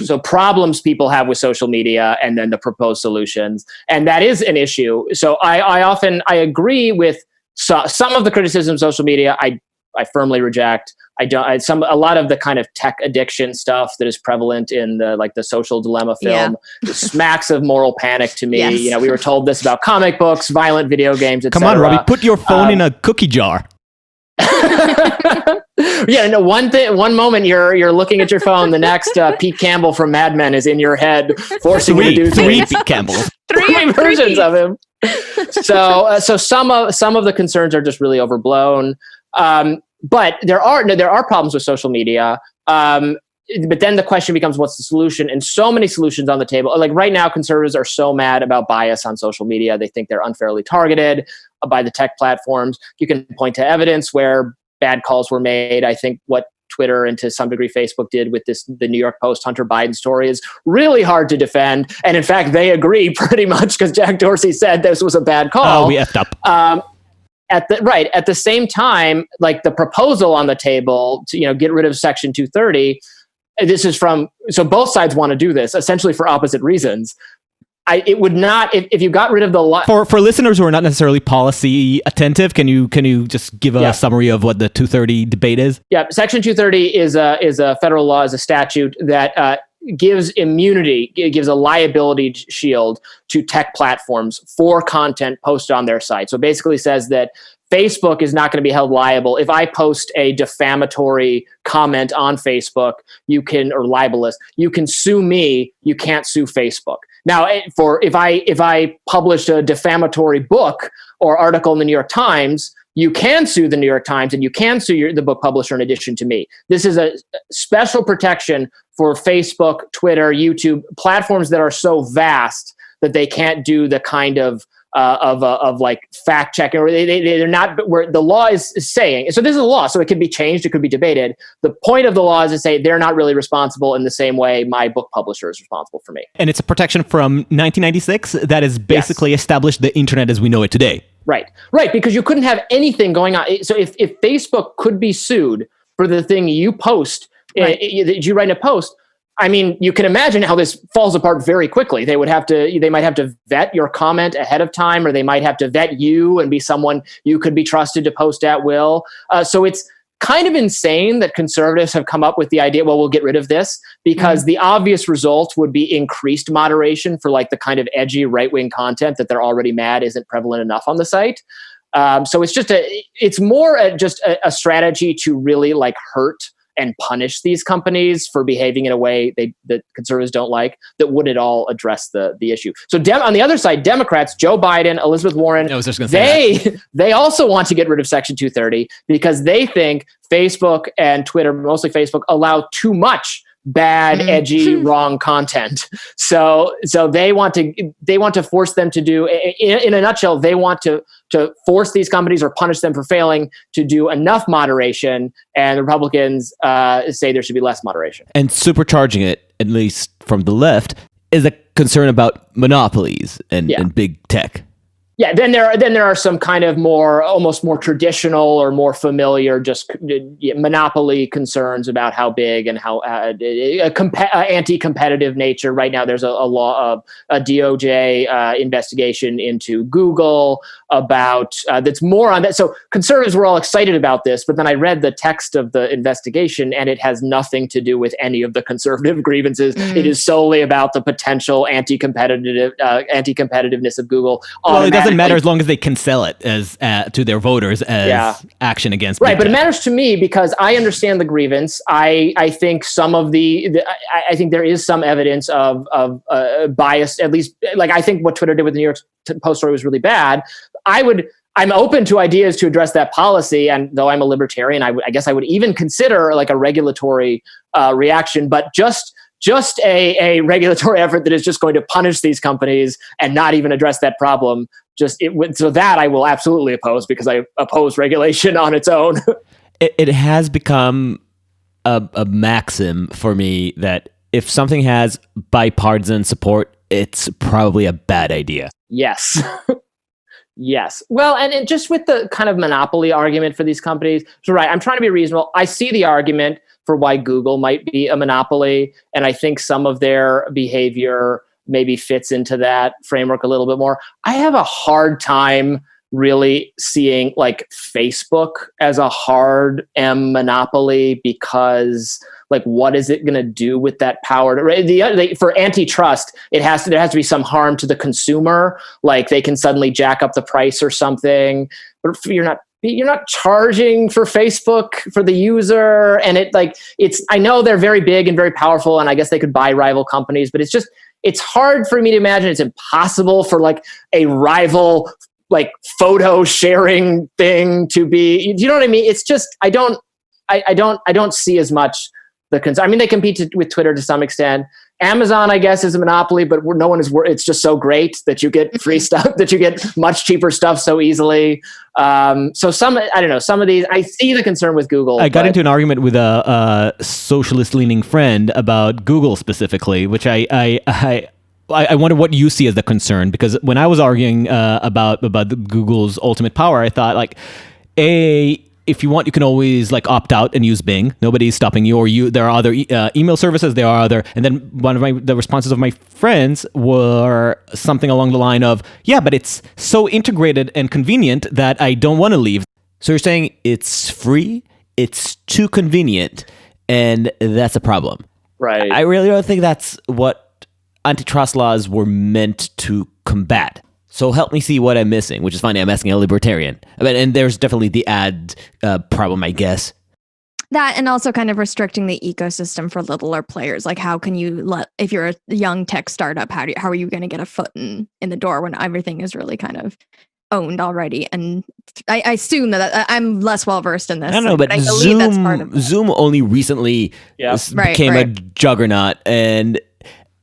Speaker 3: So problems people have with social media, and then the proposed solutions, and that is an issue. So I agree with some of the criticism of social media. I firmly reject. A lot of the kind of tech addiction stuff that is prevalent in the Social Dilemma film smacks of moral panic to me.
Speaker 2: Yes.
Speaker 3: We were told this about comic books, violent video games, etc.
Speaker 1: Come on, Robby, put your phone in a cookie jar.
Speaker 3: One moment you're looking at your phone, the next Pete Campbell from Mad Men is in your head, forcing you to do
Speaker 1: three Pete Campbells,
Speaker 3: three versions of him. So some of the concerns are just really overblown. But there are problems with social media. But then the question becomes, what's the solution? And so many solutions on the table. Like right now, conservatives are so mad about bias on social media. They think they're unfairly targeted by the tech platforms. You can point to evidence where bad calls were made. I think what Twitter and to some degree Facebook did with the New York Post Hunter Biden story is really hard to defend. And in fact, they agree pretty much, because Jack Dorsey said this was a bad call.
Speaker 1: Oh, we effed up.
Speaker 3: At the same time, like the proposal on the table to get rid of Section 230, this is so both sides want to do this essentially for opposite reasons. It would not, if you got rid of the
Speaker 1: for listeners who are not necessarily policy attentive, can you just give a summary of what the 230 debate is? Yeah,
Speaker 3: Section 230 is a federal law, is a statute that gives immunity, it gives a liability shield to tech platforms for content posted on their site. So it basically says that Facebook is not going to be held liable if I post a defamatory comment on Facebook. Or libelous, you can sue me. You can't sue Facebook. Now, if I published a defamatory book or article in the New York Times, you can sue the New York Times and you can sue the book publisher in addition to me. This is a special protection for Facebook, Twitter, YouTube, platforms that are so vast that they can't do the kind of like fact checking, or they're not where the law is saying. So this is a law, so it can be changed, it could be debated. The point of the law is to say they're not really responsible in the same way my book publisher is responsible for me.
Speaker 1: And it's a protection from 1996 that has basically established the internet as we know it today.
Speaker 3: Right, because you couldn't have anything going on. So if Facebook could be sued for the thing you post, that you write in a post, I mean, you can imagine how this falls apart very quickly. They might have to vet your comment ahead of time, or they might have to vet you and be someone you could be trusted to post at will. So it's kind of insane that conservatives have come up with the idea, well, we'll get rid of this, because the obvious result would be increased moderation for like the kind of edgy right-wing content that they're already mad isn't prevalent enough on the site. So it's more just a strategy to really like hurt and punish these companies for behaving in a way that conservatives don't like, that would at all address the issue. So on the other side, Democrats, Joe Biden, Elizabeth Warren, they also want to get rid of Section 230 because they think Facebook and Twitter, mostly Facebook, allow too much bad, edgy, wrong content. So they want to force them to do, in a nutshell, they want to force these companies or punish them for failing to do enough moderation. And the Republicans say there should be less moderation.
Speaker 1: And supercharging it, at least from the left, is a concern about monopolies and big tech.
Speaker 3: Yeah, then there are some kind of almost more traditional or more familiar, just monopoly concerns about how big and how anti-competitive nature. Right now, there's a law of a DOJ investigation into Google about that's more on that. So conservatives were all excited about this, but then I read the text of the investigation, and it has nothing to do with any of the conservative grievances. It is solely about the potential anti-competitiveness of Google.
Speaker 1: Well, it doesn't matter as long as they can sell it as to their voters as action against
Speaker 3: right. But it matters to me because I understand the grievance. I think some of I think there is some evidence of bias. At least, like I think what Twitter did with the New York Post story was really bad. I'm open to ideas to address that policy, and though I'm a libertarian, I guess I would even consider like a regulatory reaction, but just a regulatory effort that is just going to punish these companies and not even address that problem. So that I will absolutely oppose because I oppose regulation on its own.
Speaker 1: It has become a maxim for me that if something has bipartisan support, it's probably a bad idea.
Speaker 3: Yes. Yes. Well, and just with the kind of monopoly argument for these companies, so right, I'm trying to be reasonable. I see the argument for why Google might be a monopoly, and I think some of their behavior maybe fits into that framework a little bit more. I have a hard time really seeing like Facebook as a hard M monopoly because like what is it going to do with that power? For antitrust, there has to be some harm to the consumer, like they can suddenly jack up the price or something. But you're not charging for Facebook for the user, and I know they're very big and very powerful, and I guess they could buy rival companies, but it's hard for me to imagine. It's impossible for like a rival like photo sharing thing to be. Do you know what I mean? It's just I don't see as much the concern. I mean, they compete with Twitter to some extent. Amazon, I guess, is a monopoly, but no one is. It's just so great that you get free stuff, that you get much cheaper stuff so easily. So some of these, I see the concern with Google.
Speaker 1: I got into an argument with a socialist-leaning friend about Google specifically, which I wonder what you see as the concern, because when I was arguing about Google's ultimate power, I thought like, if you want, you can always like opt out and use Bing. Nobody's stopping you. Or there are other email services. There are other. And then one of the responses of my friends were something along the line of, "Yeah, but it's so integrated and convenient that I don't want to leave." So you're saying it's free, it's too convenient, and that's a problem.
Speaker 3: Right.
Speaker 1: I really don't think that's what antitrust laws were meant to combat. So help me see what I'm missing, which is funny. I'm asking a libertarian. I mean, and there's definitely the ad problem, I guess.
Speaker 2: That, and also kind of restricting the ecosystem for littler players. Like, how can you if you're a young tech startup, how are you going to get a foot in the door when everything is really kind of owned already? And I assume that I'm less well versed in this.
Speaker 1: I don't know, but
Speaker 2: I believe that's part of
Speaker 1: Zoom only recently became a juggernaut, and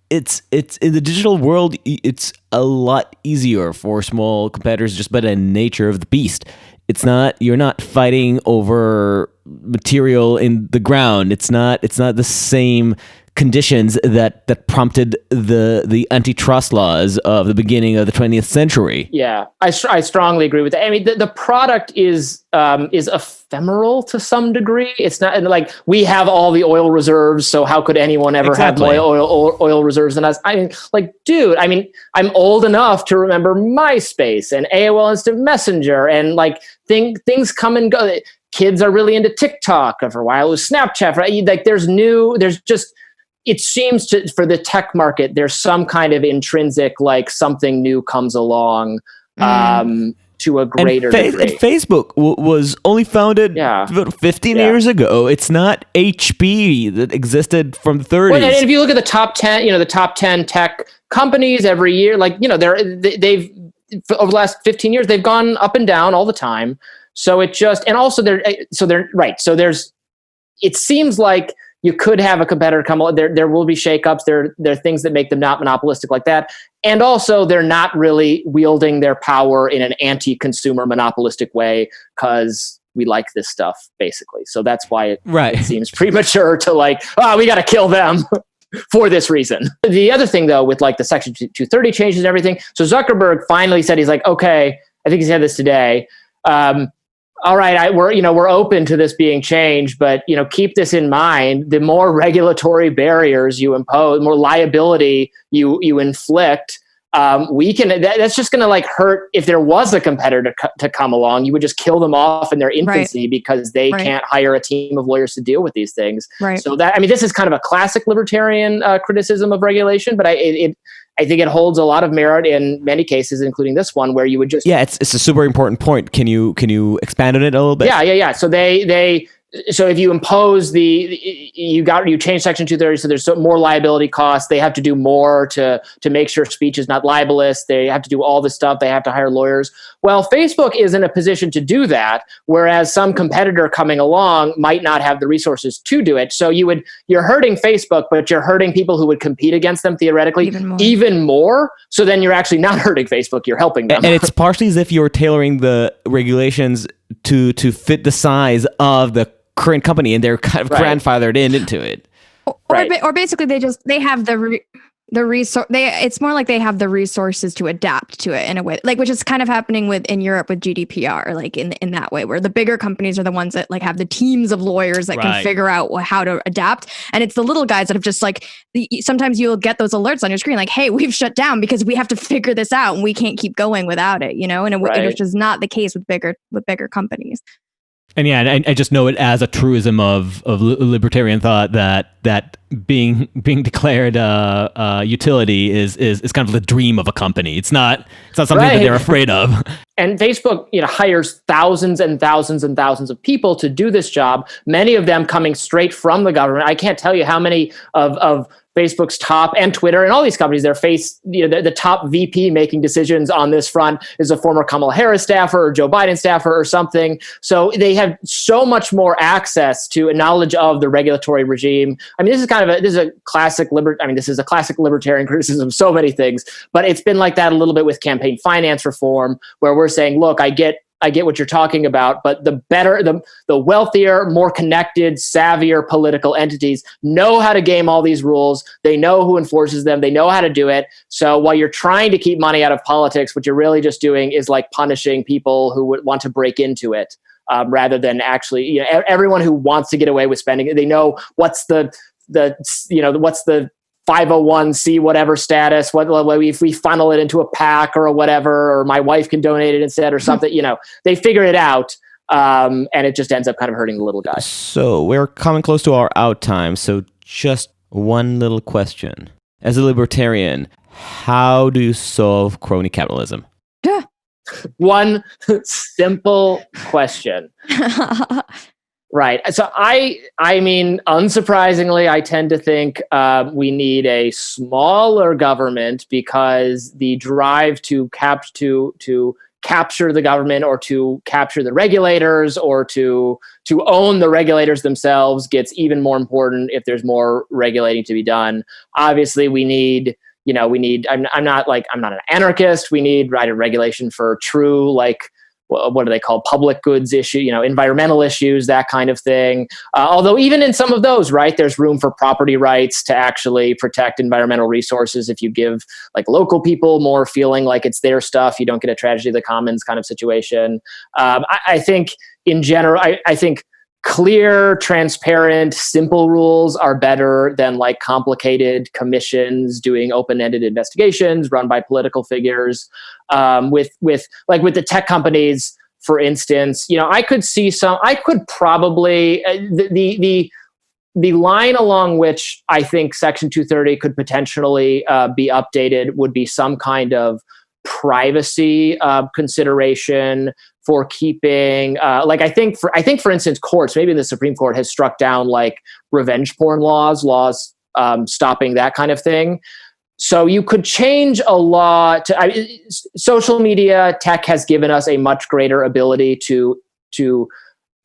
Speaker 1: it's in the digital world, it's a lot easier for small competitors just by the nature of the beast. You're not fighting over material in the ground. It's not the same conditions that prompted the antitrust laws of the beginning of the 20th century.
Speaker 3: Yeah, I strongly agree with that. I mean, the product is ephemeral to some degree. It's not like we have all the oil reserves, so how could anyone ever have more oil reserves than us? I mean, like, dude, I mean, I'm old enough to remember MySpace and AOL Instant Messenger, and like things come and go. Kids are really into TikTok. For a while it was Snapchat. Right? Like it seems for the tech market, there's some kind of intrinsic, like something new comes along to a greater degree.
Speaker 1: Facebook was only founded about 15 years ago. It's not HP that existed from the 30s.
Speaker 3: Well, and if you look at the top 10, the top 10 tech companies every year, like, they've over the last 15 years, they've gone up and down all the time. So it seems like you could have a competitor come along. There will be shakeups. There are things that make them not monopolistic like that. And also, they're not really wielding their power in an anti-consumer monopolistic way because we like this stuff, basically. So that's why it seems premature to we got to kill them. for this reason. The other thing, though, with like the Section 230 changes and everything, so Zuckerberg finally said, he's like, okay, I think he said this today. All right, we're open to this being changed, but keep this in mind: the more regulatory barriers you impose, more liability you inflict. That's just going to like hurt. If there was a competitor to come along, you would just kill them off in their infancy, because they can't hire a team of lawyers to deal with these things.
Speaker 2: Right.
Speaker 3: So this is kind of a classic libertarian criticism of regulation, but I think it holds a lot of merit in many cases, including this one, where you would just
Speaker 1: it's a super important point. Can you expand on it a little bit?
Speaker 3: Yeah. So if you impose you change Section 230, so there's more liability costs. They have to do more to make sure speech is not libelous. They have to do all this stuff. They have to hire lawyers. Well, Facebook is in a position to do that, whereas some competitor coming along might not have the resources to do it. So you're hurting Facebook, but you're hurting people who would compete against them theoretically even more. So then you're actually not hurting Facebook. You're helping them.
Speaker 1: And it's partially as if you're tailoring the regulations to fit the size of the current company, and they're kind of grandfathered into it.
Speaker 2: Or basically they have the resource. It's more like they have the resources to adapt to it in a way, like, which is kind of happening in Europe with GDPR, like in that way, where the bigger companies are the ones that like have the teams of lawyers that can figure out how to adapt, and it's the little guys that have just like sometimes you'll get those alerts on your screen like, hey, we've shut down because we have to figure this out and we can't keep going without it, which is not the case with bigger companies.
Speaker 1: And I just know it as a truism of libertarian thought that being declared utility is kind of the dream of a company. It's not something that they're afraid of.
Speaker 3: And Facebook, hires thousands and thousands and thousands of people to do this job. Many of them coming straight from the government. I can't tell you how many of Facebook's top, and Twitter and all these companies, the top VP making decisions on this front is a former Kamala Harris staffer or Joe Biden staffer or something. So they have so much more access to a knowledge of the regulatory regime. This is a classic libertarian criticism of so many things, but it's been like that a little bit with campaign finance reform, where we're saying, look, I get what you're talking about, but the wealthier, more connected, savvier political entities know how to game all these rules. They know who enforces them. They know how to do it. So while you're trying to keep money out of politics, what you're really just doing is like punishing people who would want to break into it, rather than actually, everyone who wants to get away with spending. They know what's the 501c whatever status, if we funnel it into a PAC or whatever, or my wife can donate it instead or something, they figure it out, and it just ends up kind of hurting the little guy.
Speaker 1: So we're coming close to our out time. So just one little question. As a libertarian, how do you solve crony capitalism?
Speaker 3: One simple question. Right. So unsurprisingly, I tend to think we need a smaller government, because the drive to capture the government, or to capture the regulators, or to own the regulators themselves gets even more important if there's more regulating to be done. Obviously, we need, I'm not an anarchist. We need a regulation for true, what do they call public goods issue, environmental issues, that kind of thing. Although even in some of those, there's room for property rights to actually protect environmental resources. If you give local people more feeling like it's their stuff, you don't get a tragedy of the commons kind of situation. I think in general, I think clear, transparent, simple rules are better than complicated commissions doing open-ended investigations run by political figures. With the tech companies, for instance, I could probably the line along which I think Section 230 could potentially be updated would be some kind of privacy consideration for keeping I think for instance, courts, maybe the Supreme Court, has struck down revenge porn laws stopping that kind of thing. So you could change a law to social media. Tech has given us a much greater ability to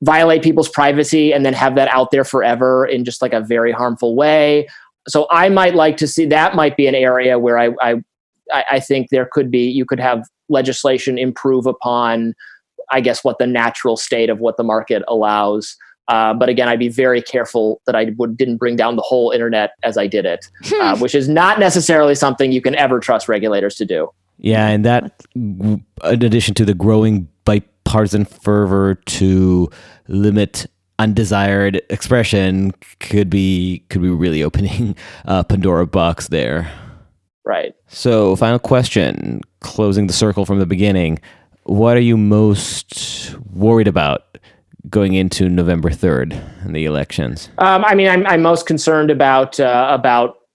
Speaker 3: violate people's privacy and then have that out there forever in just a very harmful way. So I might like to see, that might be an area where I think you could have legislation improve upon, I guess, what the natural state of what the market allows. But again, I'd be very careful that I didn't bring down the whole internet as I did it, which is not necessarily something you can ever trust regulators to do.
Speaker 1: Yeah, and that, in addition to the growing bipartisan fervor to limit undesired expression, could be really opening Pandora box there.
Speaker 3: Right.
Speaker 1: So, final question, closing the circle from the beginning. What are you most worried about going into November 3rd and the elections?
Speaker 3: I'm most concerned about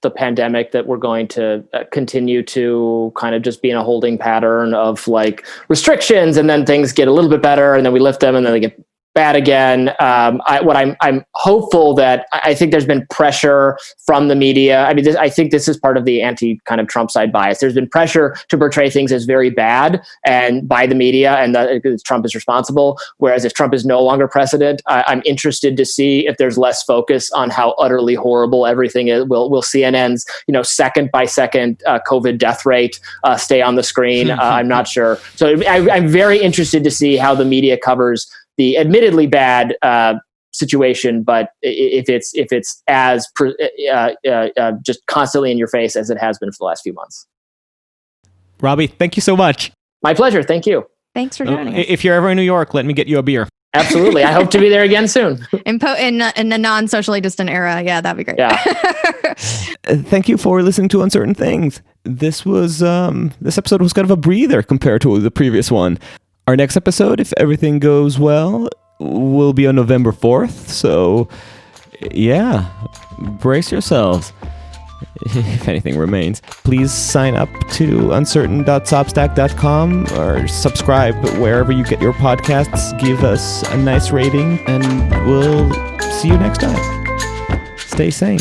Speaker 3: the pandemic, that we're going to continue to kind of just be in a holding pattern of like restrictions, and then things get a little bit better, and then we lift them, and then they get bad again. I'm hopeful that I think there's been pressure from the media. I mean, I think this is part of the anti kind of Trump side bias. There's been pressure to portray things as very bad and by the media, and that Trump is responsible. Whereas if Trump is no longer president, I'm interested to see if there's less focus on how utterly horrible everything is. Will CNN's second by second COVID death rate stay on the screen? I'm not sure. So I'm very interested to see how the media covers the admittedly bad situation, but if it's as just constantly in your face as it has been for the last few months.
Speaker 1: Robby, thank you so much.
Speaker 3: My pleasure. Thank you.
Speaker 2: Thanks for joining us.
Speaker 1: If you're ever in New York, let me get you a beer.
Speaker 3: Absolutely. I hope to be there again soon.
Speaker 2: In a non-socially distant era. Yeah, that'd be great.
Speaker 3: Yeah.
Speaker 1: Thank you for listening to Uncertain Things. This episode was kind of a breather compared to the previous one. Our next episode, if everything goes well, will be on November 4th. So, yeah, brace yourselves, if anything remains. Please sign up to uncertain.substack.com or subscribe wherever you get your podcasts. Give us a nice rating, and we'll see you next time. Stay sane.